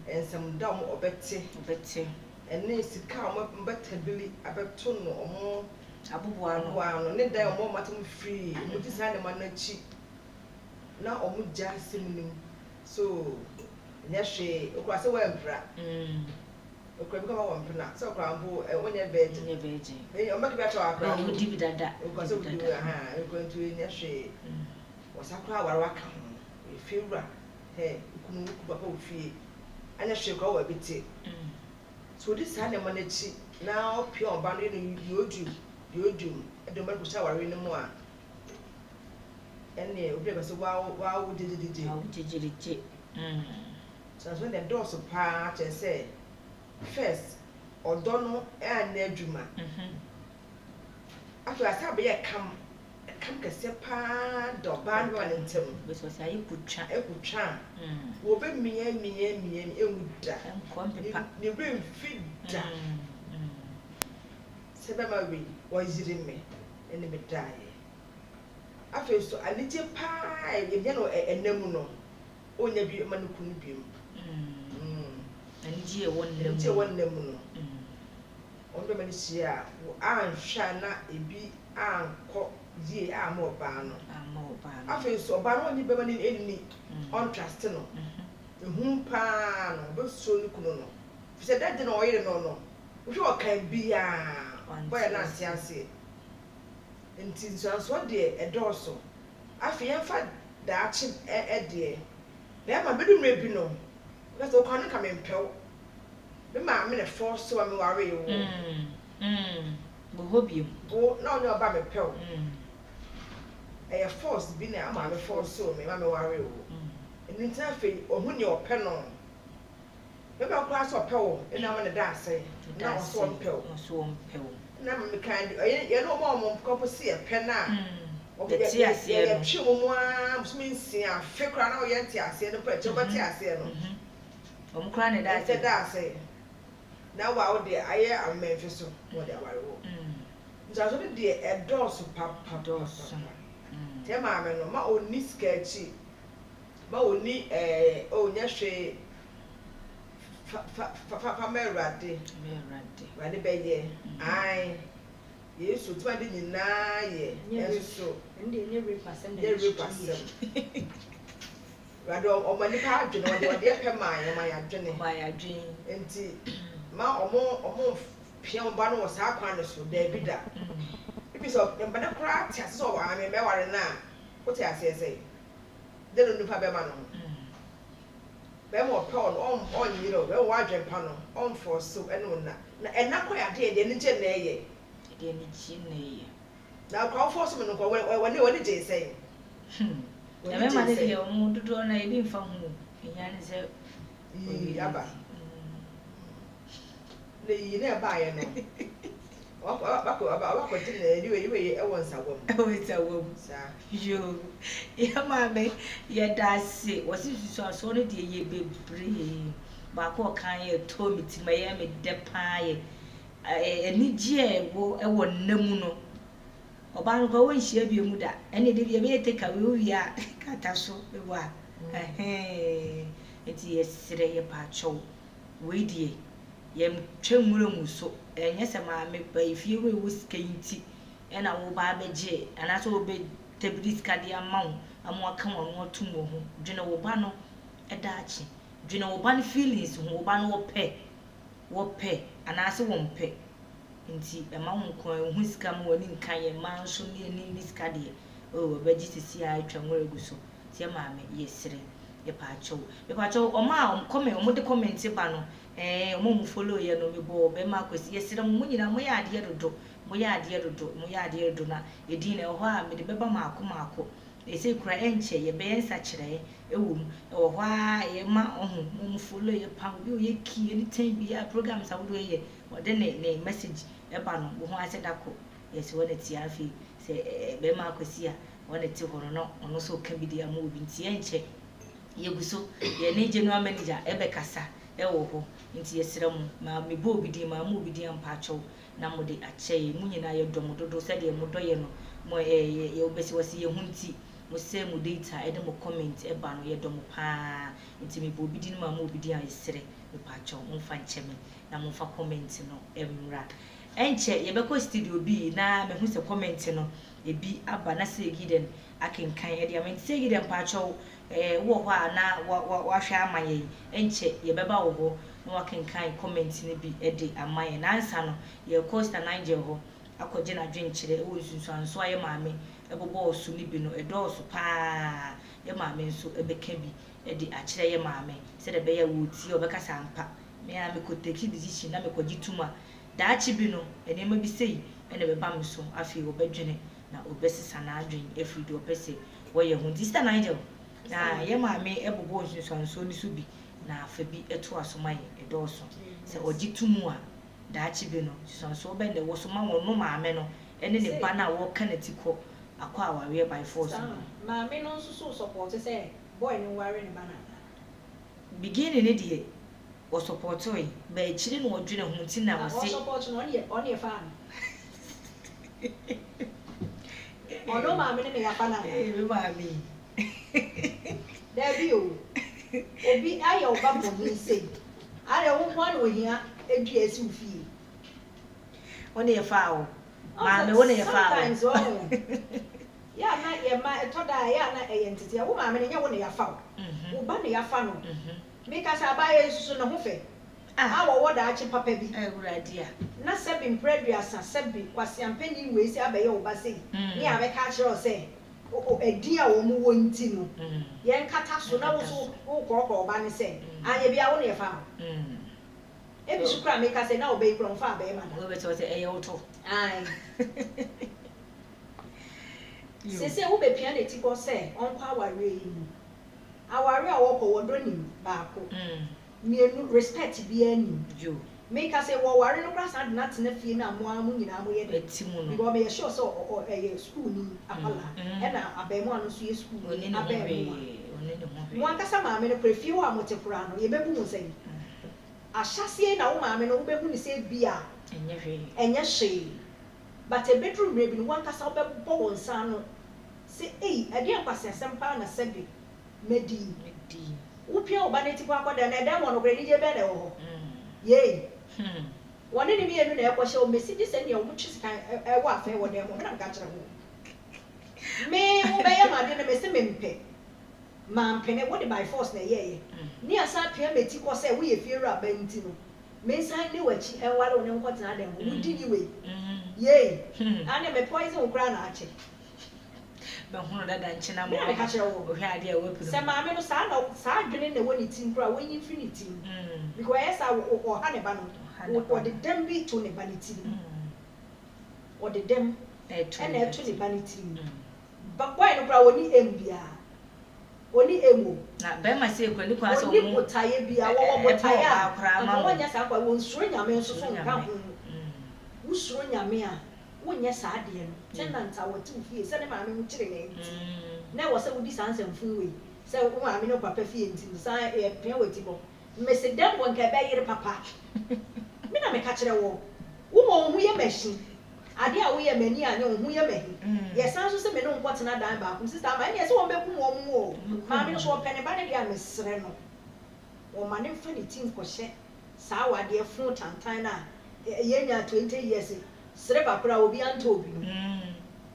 ensem da mo obete ene sika mo betabili abeto no omo aboboa no ne da omo matum free mo ti sa ne ma na chi na omo ja semnim so nyehwe okwa se wa mpra okwa bi ka wa mpra so okwa mbo onye beje o make be ato akra o di bidada okwa so di ha okwa ntu nyehwe wasakra warwa ka ho efewura he kunu ku papa ofie anya hwe kwa wa biti so this ha ne ma na chi na opia oba no yodum edom ba kusa ware no mu a ene obi ba so wa jijiji so when the doors pa che say first odo no e ana adwuma after asabe ye kam kese pa do ban wa ne ntem be so say ekutwa wo be miye ewuda kompepa ne be fida sebe ma we wo yiri me ene me dai after so anije pa ye no enam no onya bi ma no kunu bi anije wonnam no ondo me sia anhwa na ebi anko die amo ba no after so ba no ni be ma ni eni on trust no ehun pa no be so ni kunu no fi se dad no oyire no wo hwe kan bia boy na ase enti so de edoso after yem fa daachi de na ma bedum na bi no because o kan ka me mpɛw me ma me ne force so me ware yo bo hobiem bo na onye oba me pɛw force bi na ama me force so me ma me ware yo eni ntia fe ohun ne opɛ no me ba kwa so opɛ wo ena ma ne da ase na so mpɛw na me kan ye no mo ko se pɛ na ti ase no twi mo a musumi nsia fe kra na o ye ti ase no pa che ba ti ase no kra ne da ase na wa o de aye amemfe so wo de aware wo njazo de edoso papa doso te ma me no ma oni sketchy ma oni onya hwe fa merade be ye ai Yesu tu ade nyina ye yesu ndi enye repercent rado o mani pa adwene o de pe ma ya enti ma omo pia ba no sa kwan so da bi da ibi so mba na kra ti ase so wa me ware na o ti ase ese de no nufa be ma no be mo pe on yiro be wa adwen pa no on for so eno na ena kwa ya de ni je na ye de ni ji na ye na kwa force me no kwa wani je say na me ma de o mu dodo na e bi mfa hu enya ne se aba le yi na ba ye no wako tine liwe ewo nsawom sa yo ya ma me ye dase wasi so no de ye bebre ba ko kan ye to mi ti ma ye me de pa ye eni je ewo namu no oba no ko won hia bi mu da ene de bi e take away wi a kata so e wa enti ye sire ye pa chow we die yem twemuro mu so enye se ma me ba ifie we wo sika yinti ena wo ba beje ana so be tablis kadi amawo amo aka wo no tum wo ho dwene wo ba no eda achi dwene wo ba no feelings ho wo ba no wo pe ana se wo mpe nti e ma wo nko hu sika mo wani nkan ye ma so ni sika de o be ji sisi a twemuro egu so tie ma me yesire ye pa cho o ma comment o mo de comment ba no mo follow ye no me bo be ma kwesi yesire mo nyina mo ya ade dodo na edin na ho a me de beba maako ese kura enche ye be ensa kire ewum ho a ye ma ohun mo follow ye pa bi o ye ki anytime bi ya program sa wo ye o de ne message e ba no wo ho asedako yesi wo ne ti afi se be ma kwesi a wo ne ti ho no ono so ka bi dia mo obi nti enche ye guso ye ne general manager ebe kasa ewo ho nti yesira mu ma me bo obi di ma mu obi di ampa acho na mo de ache mu nyina ye dom dodo se de mo doye no mo ye obesi wasi ye hunti mo se mu data e de mo comment e ba no ye dom pa nti me bo obi di ma mu obi di ayesire me pa acho mo fa ncheme na mo fa comment no emra enche ye be ko studio bi na me hu se comment no e bi aba na se giden akenkan e de am se giden pa acho wo ho na wa hwa amaye enche ye beba wo ho na wakenkan comment ni bi e de amaye na ansa no ye Costa Niger ho akoje na dwenkyere wo sunsuanso aye maame ebobo osu ni bi no edoso pa ye maame nso ebeka bi edi akyerɛ ye maame sɛ de be ya wuti obekasa ampa me a me ko take decision na me ko gituma daachi bi no enema bi sei ene be bam so afi obedwene na obesisa na adwen every day opese wo ye hu sister Nigel na ye maame ebobo nsunso ni so bi na afa bi eto asoma ye edoso se ogitumu a daachi bi no nsunso obende wo so ma wono maame no ene ne ba na wo ka na tiko akwa aware by force maame no nso support say boy ni ware ne ba na beginning ne die o support oi ba echire no odwene ho nti na wo se support no on ye fan ono maame ne ya fa na me maame there be o obi ayo ba bo ni say are wo ho na ohia edu esi ufie one ye fa o maame one ye fa sometimes oh ya na ye ma etoda ya na eyentete wo maame ne nya wo ne ya fa wo ba ne ya fa no me ka sa ba ye susu ne ho fe awo wo da achi papa bi awurade a na sebi mpreduasa sebi kwasi ampani we si abaye wo ba sei ni abeka kire o sei o edi a wo mu wo nti no ye nkata so na wo so wo korokoro ba ne sei anye bia wo ne ya fa ebi sukra me ka say na obey from far be ma wo beto say eye woto ai se wo be pia na ti ko say onko aware yi aware a wo ko wodonim ba ko mienu respect bi ani yo me ka say wo ware no krasa de na tena fie na mo amu nyina mo ye de etimu no because me sure so eye school ni apala e na abemu anu so ye school ni abemu oni ne mo mo akasa ma me no prefie wo amote kura no ye bebu mo say ahyase na wo maame no wo behu ni say bia enye hwe but a bedroom rebi no wankasa wo bebo wo nsa no say eh ade akwase asempa na sebi medi wo pia wo ba ne ti kwa kwada na dem wono kre ni je be de wo ho ye woni ni mienu na ekwohye o message se ne wo twi sika e wo afa wo dem mo na ka kire ho me wo be ya ma de na me se me mpe ma mpe ne wo de by force na ye ni asa pia meti ko se wo ye fieru aba nti no me san ne wachi enware one nkotena dem wo di ni we ye ane me poison kra na ache be hono dada nchina mo me ka kire wo hwe ade a wapu se ma me no sa na sa adwene ne woni tin kra woni infinity because esa wo ha ne ba no wo de dem bi to ne ba ne tin wo de dem e na to ne ba ne tin ba boy no kra woni embia oni emo na be ma se kwani kwa so mo ni botaye bia wo botaye a ma wonya sa kwa wo nsuro nyame nso so nka ho wo suro nyame a wonya sa ade no tenant a wotu fie se ne ma me nkire ne nti na wo se wo di sanse mfu we se wo ma me no papa fie nti sa e pia wati bo me se dem won ka be yire papa me na me ka kire wo wo hu ye machine ade a wo ye mani a ne hu ye mahi ye san so se me no nkotena dan ba kum sister ma ne se won be kum wo mu o ma me no so pene ba ne dia me sere no wo ma ne mfa ne tin ko hye sa wa de fun tantan na ye nya 20 years sere ba kura obi anto obi no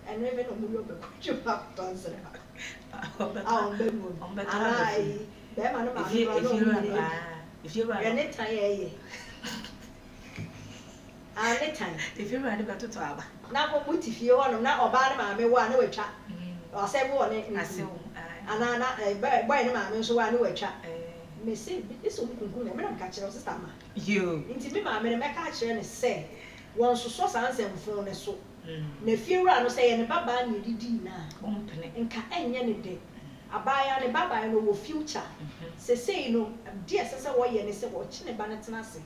eno even no mu yo be kwachu pa tan sere on be mu ai be ma no ma no if you are any time ye anytime if you are the better to aba na ko muti fie ho na oba ne ma me wa na watwa o se bo ne asew ana na boy ne ma me so wa na watwa me se eso kunkum me na ka kire sister ma you nti me ma me me ka kire ne se won so so sansemfo ne so na fie wura no se ye ne baba na didi na kompene nka enye ne de abaya ne baba no wo future se sei no de sese wo ye ne se wo chi ne ba ne tena se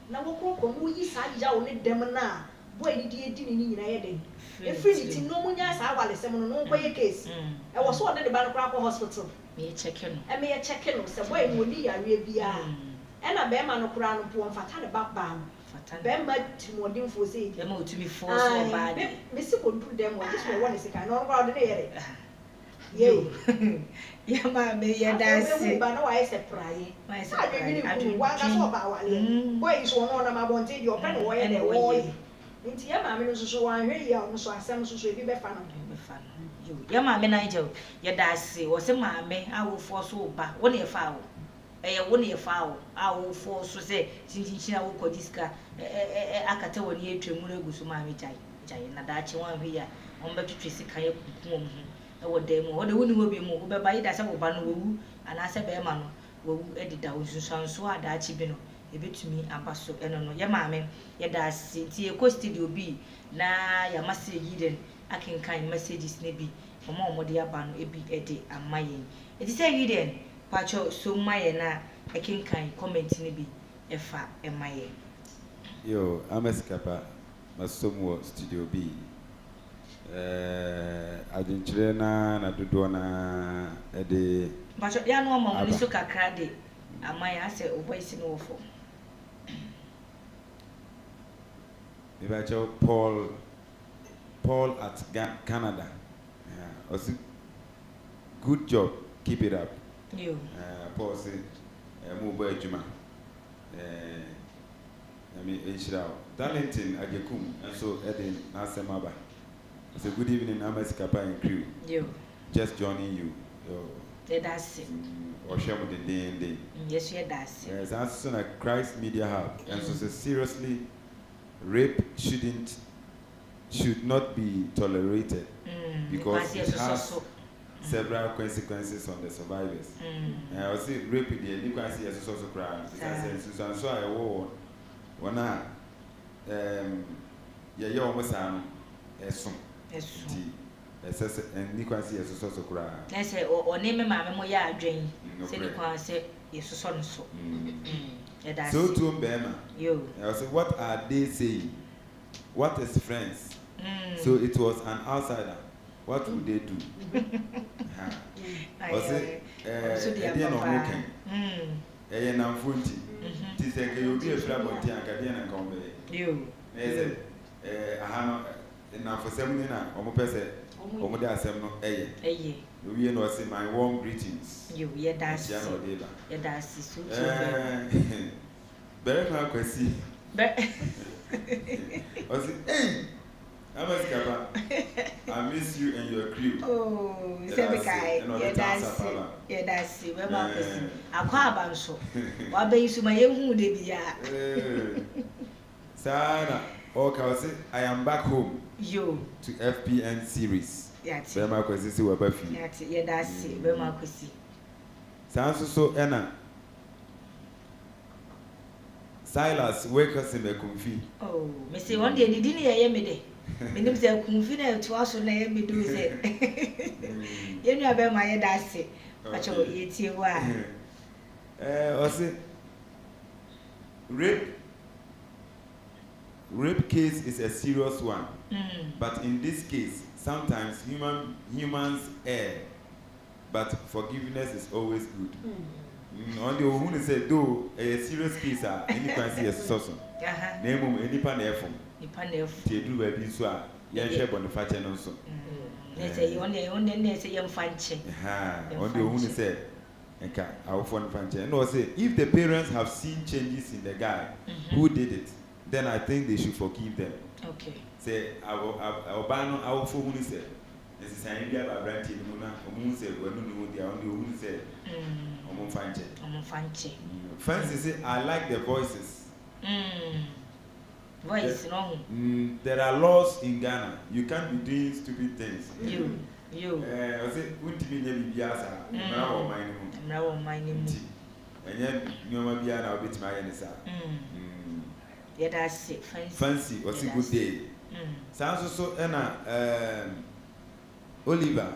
na wo kroko mu yi sa ja wo ne dem na boy ni die di ni nyina ye den efri ni ti no munya sa wale sem no no koye case e wo so de ba no kra ko hospital me check no e me check no se boy ni woni yare bia e na be ma no kra no po mfata ne baba no fata be ma timodin fo se e ma otumi force o ba de me se ko du dem wo just me won se kan no kra de ne yere ye ya ma me ye dance ba na wa ese praye adwini ku wa ga so ba wale boy so no na ma bonte di open wo ye de wo ye nti ya ma me no so wa hwe ya no so asem so ebi be fa no yo ya ma me na je ye dance wo se ma me awo fo so ba wo ne fa wo wo ne fa wo awo fo so se chinchin awo ko diska akata wo ne etwemu na egu so ma me jai na da che wan hwe ya on be twetwe sika ye kukum ɛwɔ dan mu ɔde woni hɔ bi mu wobɛba yi da sɛ woba no wɔwu anaasɛ bɛrima no wɔwu ɛdeda wo nsusuanso a daakye bi no ebetumi aba so ɛno no yɛ maame yɛda ase nti yɛkɔ studio bi na yɛama sɛ yi den akenkan messages ne bi ɔmo de aba no ebi ɛde ama yɛn eti sɛ yi den patcho so ma yɛn na akenkan comment ne bi ɛfa ɛma yɛn yo amesikapa masomo studio B adwenkyerɛ na dodoɔ na ɛde patcho ya no ɔmo ni so kakra de ama yɛn asɛ voice no wofo Ibacho Paul at Canada. Also, good job. Keep it up. You. Paul said, "Move by Juma." I mean, Israel. Darlington Ajekum, and so Eden Nasemaba. It's a good evening, Amasikapa and crew. You. Just joining you. That's it. Or share with the day. Yes, yeah, that's it. Yes, as soon as Christ Media Hub, and so seriously. Rape should not be tolerated because it has several consequences on the survivors. I say rape the you can see as also crime. Because so I war when yeah almost some and you can see as also crime. I say or name my memo ya drain. Say you can say yes so. So to Bema, you. I say, what are they saying? What is friends? So it was an outsider. What would they do? I say, Edian or Moken. A Namfunti. Tis a Gayobi of Flammonti and Cadian and Combe. You. Enough for Semina, or Mopese, or Moda Semno, eh? You know, say my warm greetings. You, yeah, that's it. Yeah, that's it. Very hard question. I said, hey, Amasikapa, I miss you and your crew. Oh, Sebekai, yeah, that's it. Where my person, I can't bounce. What be you, my young lady? Sana, okay, I am back home. You to FPN series. Yes. Where my question were Buffy. Yes, yeah, that's it. Where my question. Sounds so, Anna. Silas, wake us in the comfy. Oh, Missy, one day didn't hear me day. Minimum say confident to us on the me do say. You know about my that's it. But you eat you why. Also, rape case is a serious one. But in this case, sometimes humans err, but forgiveness is always good. Only who say do a serious case any can see a source. Name any panefum. They do a piece of young shep on the fat and also. They say only say young fancy. Only who say our phone fancy. And also, if the parents have seen changes in the guy who did it, then I think they should forgive them. Okay. Say our banner, our phone say. This is an idea about Branty Muna, who say, well, no, only who say, Fancy say, I like the voices. Voice wrong. There are laws in Ghana. You can't be doing stupid things. You. I say, wouldn't be nearly Biasa, now mining. Now mining. And yet, you may be an bit my answer. Yeah, that's it. Fancy was a good day. Sounds so, Anna, Oliver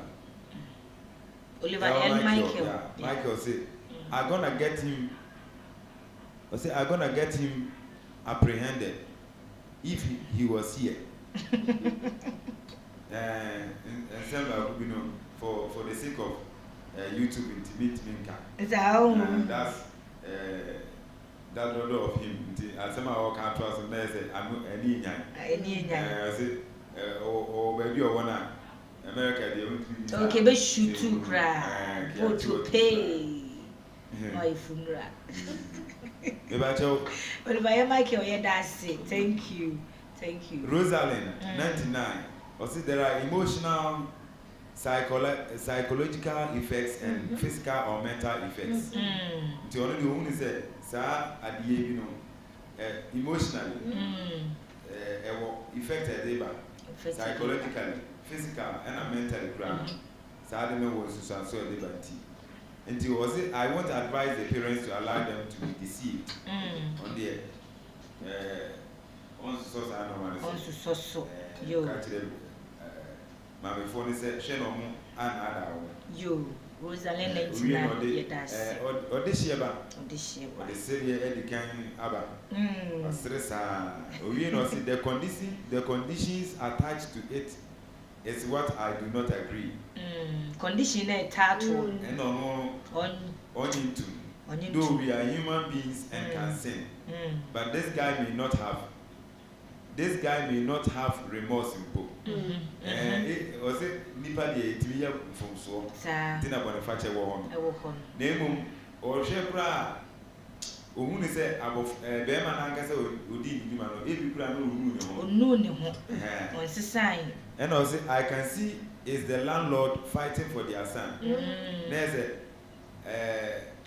and Michael. Yeah. Michael said, I'm gonna get him. I said, I'm gonna get him apprehended if he was here. And some you know, for the sake of YouTube intimate Minka. And that's that order of him. I said, I can't trust him. I said, I'm any young. I said, oh, baby, I wanna. America, they won't be. Okay, but shoot to cry. Go to pay. My funeral. But if I am Michael, yeah, that's it. Thank you. Rosalind, 99. Also, there are emotional, psychological effects and physical or mental effects. The only one is sir, at the you know, emotionally, affected labor, psychologically. Physical and mentally ground. Sadly, was so liberty. And he was it, I want to advise the parents to allow them to be deceived on the on source on so yo my phone said Shenom and Ada yo Rosalind 99 or this year or the city Edican Abba or Stressa we know the conditions attached to it is what I do not agree. Condition a tattoo and on into though we are human beings and can sin, but this guy may not have remorse in book. It was it nipa de timiya from so tina boniface wo ho name or shebra ohun say above be man anka say odi ni ma no e bi kura no ne ho on sign. And also I can see is the landlord fighting for their son. There's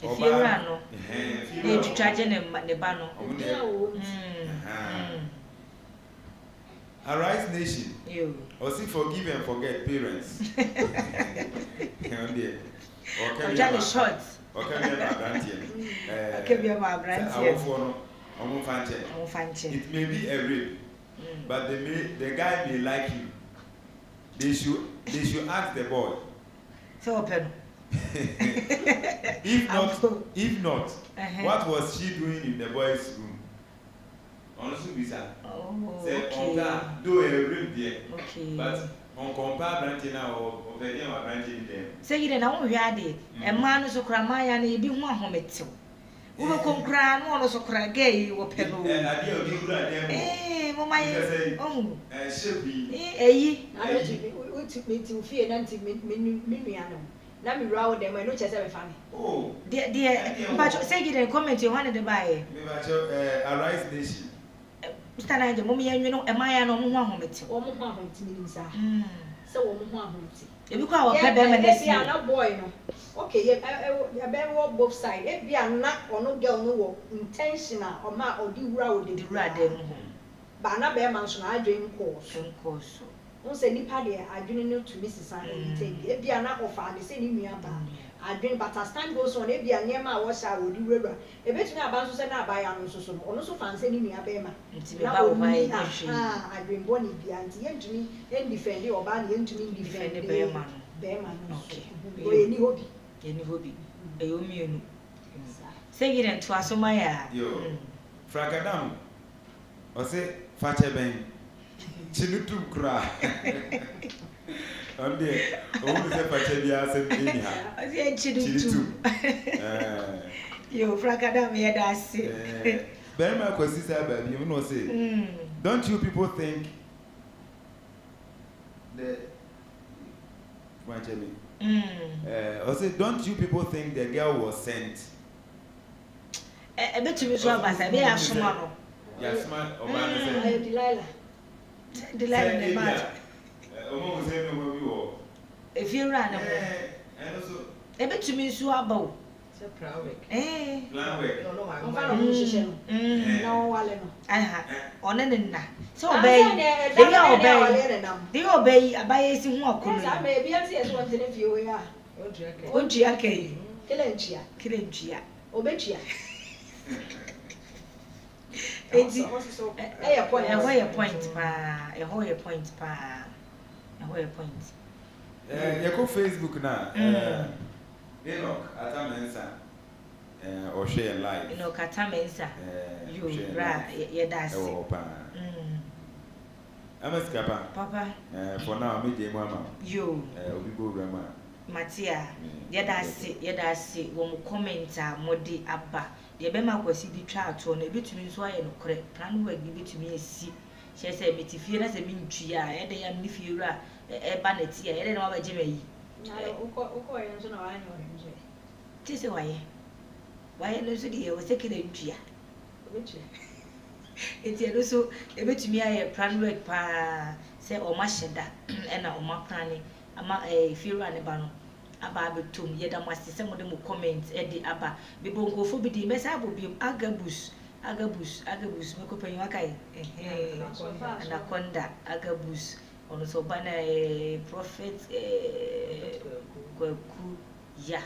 Oba no e tutwaje ne ba no Arise Nation. Also forgive and forget parents. Okay, Johnny short. Okay, be my brand here. It may be a rape, but the guy may like you. They should ask the boy. So open. If not, what was she doing in the boy's room? Honestly, Bisa. Say, do a rape there. Okay. But on compare branching now or very branching there. Say you know we had it. A man so cramaya and he be one home it too. We will come cry, no one so cry gay or penal. Eh, Mamma, should be. I took me to fear and to Miniano. Let me row them, I know just every family. Oh, dear, but say you didn't comment you wanted to buy. Arise Nation. Mr. Nigel, Mommy, and you know, am I no one home it? Or more home to me, sir. So, one home. If you call a baby, no boy, no. Okay, I better walk both sides. If we are not or no girl, no intentional or ma or do row the radem. But not bear mansion, I drink course. Once any party, I do not to Mrs. Simon. If we are not offered the same me about. I drink, but as time goes on, if we are near my wash, I will do river. A bit me about to send out by an also fancy me a bema. I drink Bonnie, the auntie, to me, and defend you or ban you to me, defend the bearman. Bearman, okay. Any hobby. A woman. Say it and twice on my yo. Fracadam. Or say, Fatcher Ben. Chinutu cry. On there, only the Pachelia said, I said, Chinutu. You fracadam, yeah, that's it. Very much, baby, you know, say, don't you people think the or say, don't you people think the girl was sent? A bit to be so bad, I be a small. Yes, man, Delilah, the matter. If you run a bit to me, so about. Eh, no, I have on an end. So obey, they obey a bias in walk. Maybe I see as one if you are. Ojiake, Kilenchia, Obetia. A point, a point. You go Facebook now. Enoch Atamensa or share live. Enoch Atamensa. You right, yeah, that's it. I'm a scapper. Papa. For now, me the mama. You. We go grandma. Matia. Yeah, that's it. When we comment, Modi Abba. The Bema was the child to a bit to me, so I am correct. Plan will give it to me a seat. She said, but if you as a mean tree, I had a young Nifura, a bannet here, I don't know about Jimmy. Tis a way. Why, no, so dear was taking a tree. It's also a bit to me, I plan work pa say, or Mashada, and a Oma planning, a few run a banner. Aba tum yeda must some of them will comment Eddie Abba. Be bongo for be the messa will be agabus, make up Anaconda, agabus, ono so ba na prophet Kwaku ya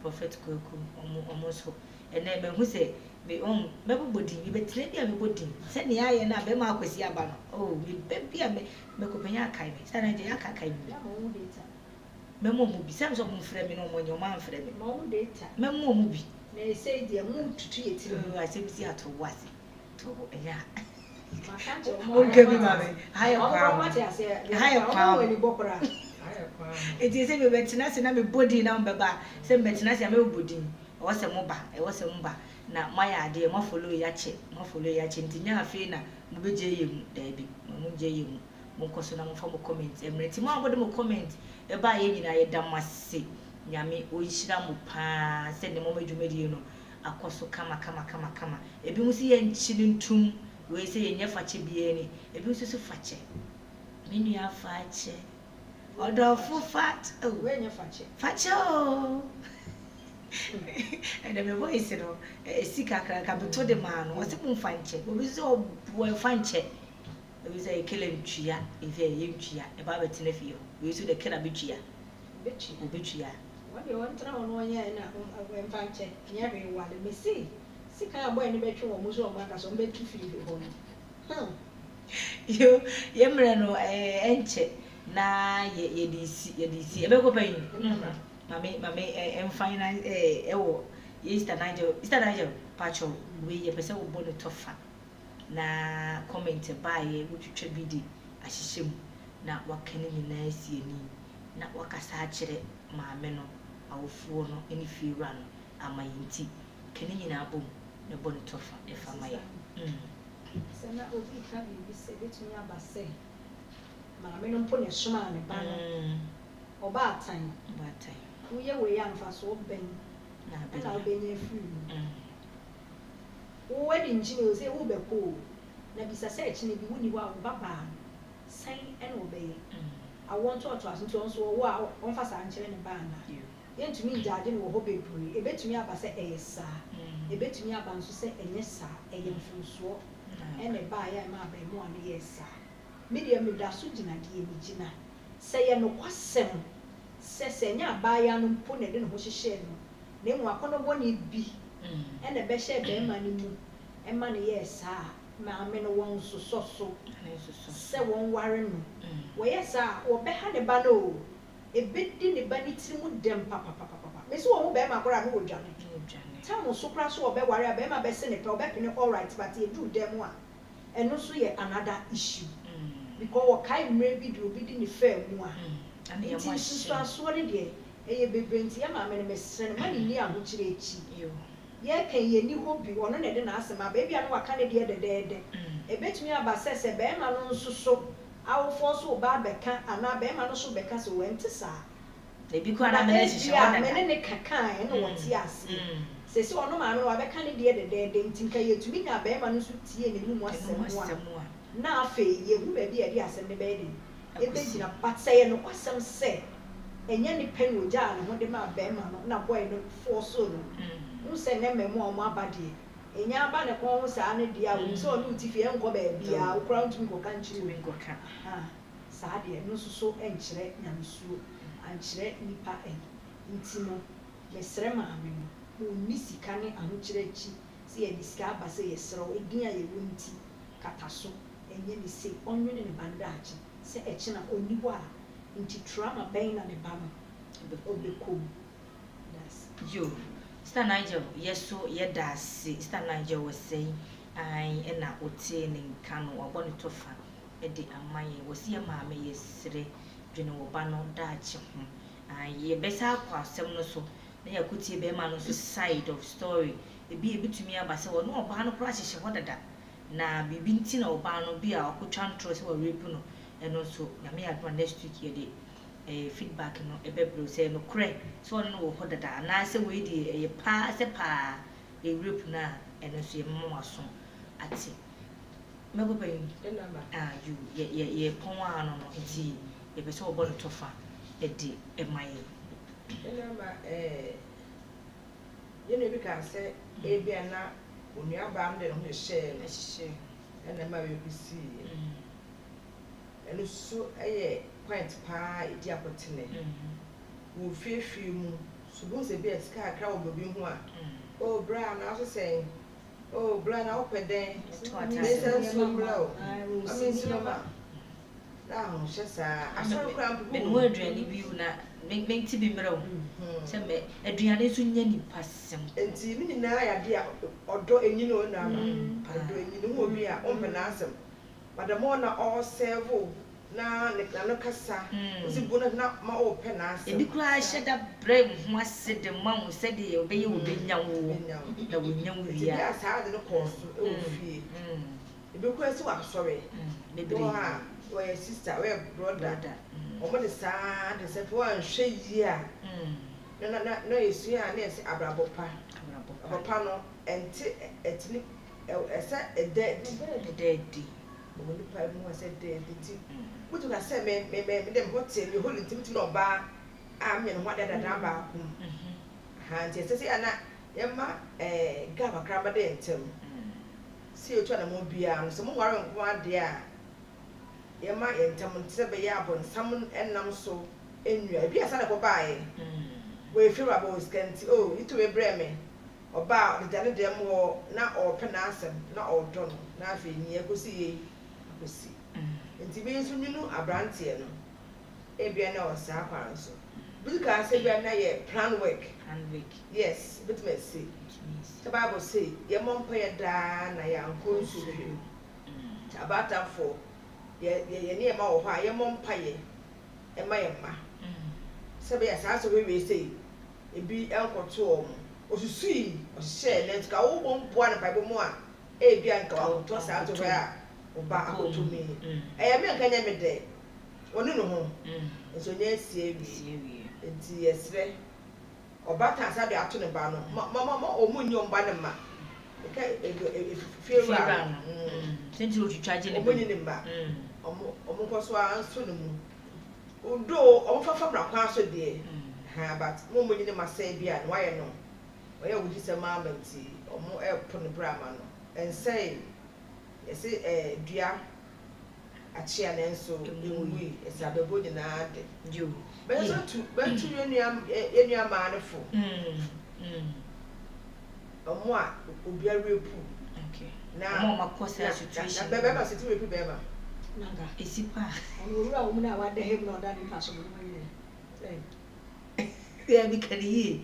prophet Kwaku omo so ene me hu se me me bodi bi betre bia me bodi se ne aye na be ma akwasi aba no oh me bia me ko penya kai me se na je ya kai me ya mo data me mo bi se so mo frɛ me no mo nyo ma frɛ me mo data me mo bi na say dia mo tutu yetire a se bi si ato wase to ya o gebi ma me haye kwa haye kwa we ni bokora eti se me betina se na me body na mbeba se me betina se me body o se mo ba e wo se mo ba na maya ade mo follow ya che ntinya afi na mo beje yemu da bi mo je yemu mo koso na mo fa mo comment emreti mo abode mo comment e ba ye nyina ye damase nyame o yira mo pa se ne mo madwumadi no akoso kama ebi mo si ye nchiri ntum we se ye nyefa che bie ni ebi so so fache menu afache odo fu fat oh we nyefa che fache o and me voice no sika kra beto de man o se mfa nche obi so bo fa nche obi say kele ntwia efe ye ntwia e ba betena fie we so de kra betwia obetwia what you want to know nya na mfa nche nya hwe wale me see sika boy ni betwe wo muso o maka so betu fie be ho no yo ye mre no enche na ye disi e be ko payin mame final ewo Easter Nigel pacho we ye pese wo bono tofa na comment ba ye wotwetwa bidi ahyehyem na wakane nyina asieni na wakasa akire maame no awofuo no eni fiura no amayinti kane nyina abom ne bono tofa e fama ye sana obi ka bi se betumi abase maame no mpo ne soma ne ba no oba atan uye we ya mfa so ben na obenye free wo wedi njini o se wo beko na bisa se echi bi woni wa baba san ene obeye I want to ask nto so wo a onfa sa nkyere ne ba na ye ntumi njaade no ho bebree ebetumi aba se eyesa ebetumi aba nso se enyesa eye mfunso ene ba ya ma ba mu ane yesa media me da so gina de emi gina se ye no kwasem se nya ba ya no mpo ne de no ho hyehye no na mu akono boni bi ene be hye be ma ne mu e ma ne yesa ma me no won so se won ware no wo yesa wo be ha ne ba no ebedi ne ba ni tirimu dem papa me so wo be ma kora no wo dwane tamu so kra so wo be ware be ma be se ne pe wo be pene all right but e do dem a eno so ye another issue because wo kai mre bi do bi di ne fa mu a ane ye mo so aso ne de eye bebrenti ya ma me ne mesre ne ma ni aho kire echi ye kan ye ni hobi wono ne de na asema ba bia no waka ne de de ebetumi aba sese be ma no nso so awofo so ba beka ana be ma no so beka so wente sa ebi ko ana me ne hihye wona me ne kaka e no wote ase sese ono ma no wa beka ne de de ntinka ye tumi nya be ma no so tie ne mu asemu a na afa ye hu ba bia de asem ne be de ebe gina patsaye no kwasem se enye ni pen oja ne ho de ma be ma no na boy no force no nse ne memo o ma abade enya aba ne ko ho saa ne dia wo so no ti fie nko ba bia wo kra ntumi ko kan chiri nko ka saa de no so enkyere nyamsuo ankyere nipa ntino mesre ma ame no ni sika ne ahokyere chi se ye disika aba se ye sro edin a ye wonti kataso enye ni se onwene ne banda achi se echi na oni ho a nti trauma ben na ne ba no obekom that's yo Sister Nigel yeso yedase Sister Nigel was saying ai na otie ne nka no obone tofa e de amaye wosi ya maame yesre dwene wo ba no daache ho ai ye besa akwa asem no so na yakutie be ma no so side of story ebi ebitumi aba se wo no oba no kra hyehye ho dada na bibi nti na oba no bi a okotwa ntro se wo rape no eno so nyame adwa next week ye de feedback no ebebro say no kre so no wo ho dada na se we di ye pa se pa e rape na eno so ye mmo aso ati mego pe you ye pon ano no nti ye be so obo no tofa e di e maye enama ye no bi ka se e bia na onua ba am de no share enama we bi si ɛno so ɛyɛ point paa edi akɔtene wo fiefie mu so bo se bi eska akra wo bobi ho a oh bra na so say oh bra na opeden listen so bra o ami sinoma na ho hyesa asoro kra mpo me no aduane bi na me ti bi mra o se me aduane so nya ni pasem enti mi nyina ya de odo enyi no na ma odo enyi no ho bi a ompe na asem madamo na all serve na no kasa osi bona na ma o pe na asem ebi kura hyeda brem ho ase de ma ho se de obeye obenya wo na wonya wo ya ya sa de no koso e wo fie ebi kura si wa sorry bebre ha we sister we brother omo de sa de se fo an hwe yi a na yesu ya na ese abrabopa no enti etini esa ede mo ni pa mu esa ede ti mutu ka se me dem hotel me holy tim no ba a me no hwada dada ba ku ha nti ese se ana yema ga bakra ba de ntem si otu na mo bia no so mo ware nko ade a yema ntem ntse be ya bon sam enam so enua bi asa na ko baae we feel about scanty oh itu we breme oba de dane dem wo na open asem na odon na afi ni ekosi ye akosi enti be nso nyunu abrante no ebia na o sa akwan so buka say bia na ye plan work yes but me say the bible say ye mompa ye da na ya nko nsu hwe tabata for ye ne ma wo ha ye mompa ye e ma ye ma sebe ya sa so we say ebi enkoto o osusui o share let ka wo bompo na bible mu a e bia nka wo to sa to ha oba akoto mi e me nka nya me de onu no ho so nya sie wi enti yesre oba ta sa de ato ne ba no mama o mu nyo mba ne ma ka fiera senti o twitwaje ne o mu ni ne mba o mu ko so anso ne mu odo o fafa bra kwa so de ha but mo mo ni ma say bia no waye no oye wudi se mama nti o mo e po ne bra ma no en say yesi dua achia na nso enwi esa bebo ni na ade yo be so tu enua ma ne fo o mo a obi arepu okay na mo makosa situation na be ma situ repu be ma nanga esipa onura o muna wa de hem no da ni paso mo ye ya bi kariye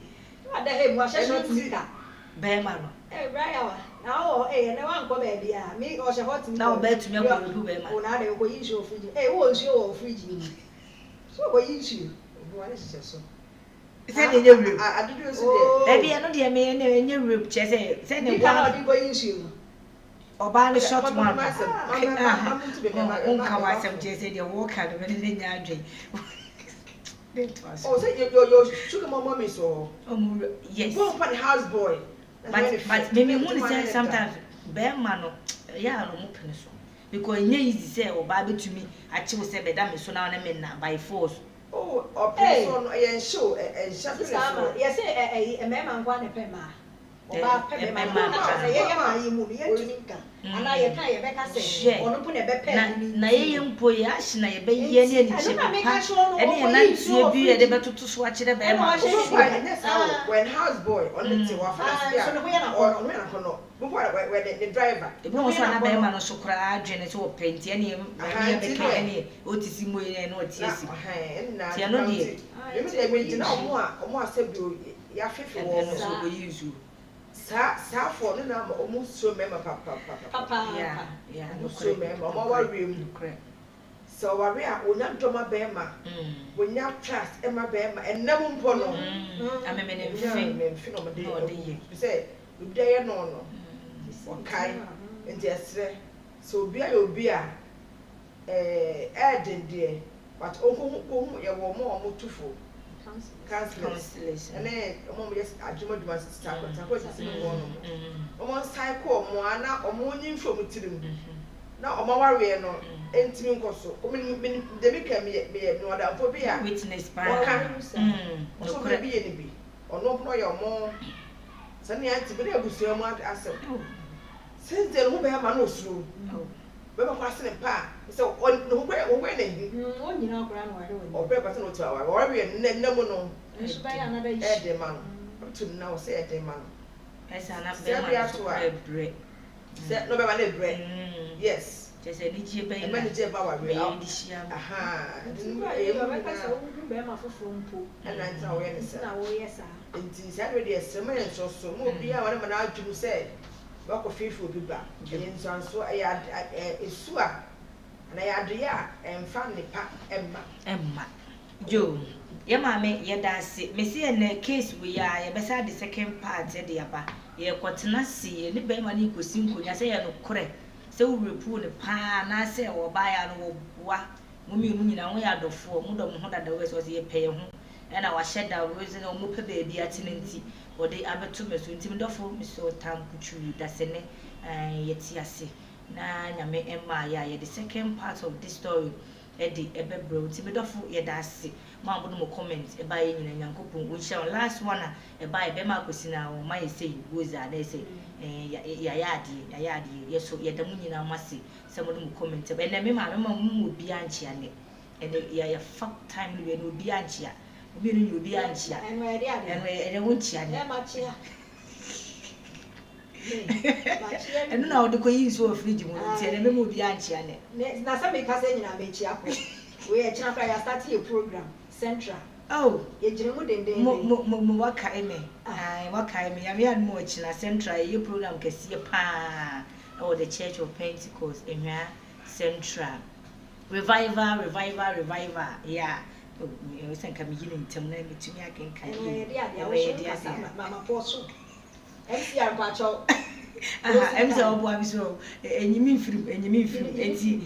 wa de hem wa she short nika be ma no Brian na o na wan ko be bia mi o she hot na o be tumi akọ be ma o na de ko yin show fridge wo nsu o fridge ni so ko yin nsu o wa le se so se ne nye wrap adudu so de bia no de me nye wrap che se ne wa na ko yin nsu oba ne short one on ka wa sem che se de wo ka de ne nya adwen oh say your sugar mama me so yes go for the house boy but me who say sometimes be man no ya no mo pene so because nye easy say oba betumi achiwo say be da me so na na me na by force oh operation e show e shape so yes e me man kwa ne pe ma oba pe me ma na say ye ma yi mu ye tumi nka ana ye ka ye be ka say onu pu ne be pe na ye mpo ye ahye na ye be ye ne ni che pa ene ye na tie bi ye de betoto so a kire be ma when house boy on the te wa fa so no na kono before when the driver e bo so na be ma no so kra adwene so penti ene ye be ka ene otisi mo ye no otiesi tie no de me de na omo a se bi ya fefe wo no so go use sa for no na omo so mema papa yeah no so mema omo wa rem so ware a onya doma be ma onya trust e ma be ma enam mpo no ameme ne mfi no me de ye say obi da ye no okay enti esre so obi a obi a dende but ohu ye wo mo tufo counselors ene omo yes adwuma start ko sisi no wo no omo cycle omo ana omo nyi mfom tirim na omo ware no entimi nkoso omo de mi ka me no da fo bi a witness pa so bi ye ni bi ono no ye omo sani anti bi na abusu omo asem since no be ma no osuro be ba kwase ne pa so on no hwe ne no kura no ware woni obre person no to aware ware we nnem no nso ba ya na da yi de man to now say de man esa na be man so bre say no be man e bre yes just any je be na je ba ware aha e ba ka sa wo be ma foforo mpo na nta wo ye ne sa na wo ye sa nti sa we de esema en so mo bi a wale man adwunu say ba ko fifu bi ba en so ya esu a na ya de ya emfa nipa emma jo ye maame ye dase me se na case we ya ye besa the second part de aba ye kwotena se ne be ma ne kosi nkonya se ye no kore se wo repu ne pa na se wo ba ya no wo boa mo mi nu nyina wo ya dofo mo do mo ho dada we so se ye peye ho na wa sheda we se no mo pe baby atene nti wo de abeto me so nti me dofo me so tampuchu dase ne ye ti ase na nyame emma ya ye the second part of this story edi ebebro nti me dofo ye dase ma bono mo comment e ba ye nyina nyankopon wo hia last one e ba e be ma kosi na wo ma ye say goza na say ya yeso ye da mu nyina mase se mo no comment e na me ma mu obi anchia ne e ya fuck time we no obi anchia obi no obi anchia enwe wo nchia ne ma chia eno na wo de koyi so fridge mo nti na me mu obi anchia ne na sa me ka se nyina me chia ko we e china ka ya start a program central oh ye jire mu dende mo waka eme waka eme ya me an mo china central ye program kesi pa o the Church of Pentecost enwa central revival yeah we say ka mi yini ntem na mi tumi akenka mama poso MCR kwacho MCR obo abi so enyimi mfirim enti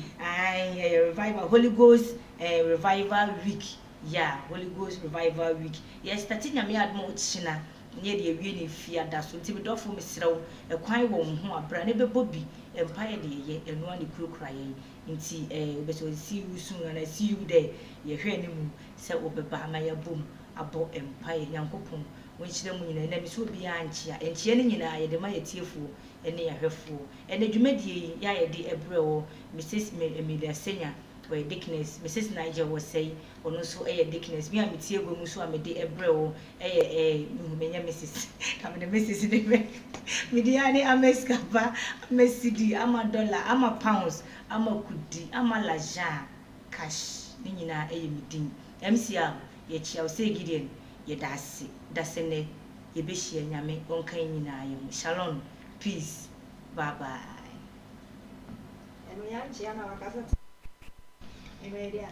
revival Holy Ghost revival week yeah Holy Ghost revival week yes starting nyame admo china nye de ewie ne fia da so nti medofo mesrew ekwan wo ho abra ne bebobi empire de ye enu ani kurukura ye nti obeso see you soon and I see you there ye hwe ne mu se obeba ama ya bom abo empire yankopon wonchire mu nyina na miso obi anchia enchie ne nyina ye de ma ye tiefo ene ya hwefo ene dwumadie ya ye de ebrewo Mrs. Emilia Senya for Dickness Mrs. Niger was say ono so Dickness me ametie ego mu so amede ebrewo menya Mrs. kam de Mrs. de me diane ameskapa amesidi ama dollar ama pounds ama kudi ama laja cash ni nyina medin MCR ye chia say Gideon ye dase ne ye be hia nyame onkan nyina ye shalom peace bye bye eno ya chia na wakasa eno ya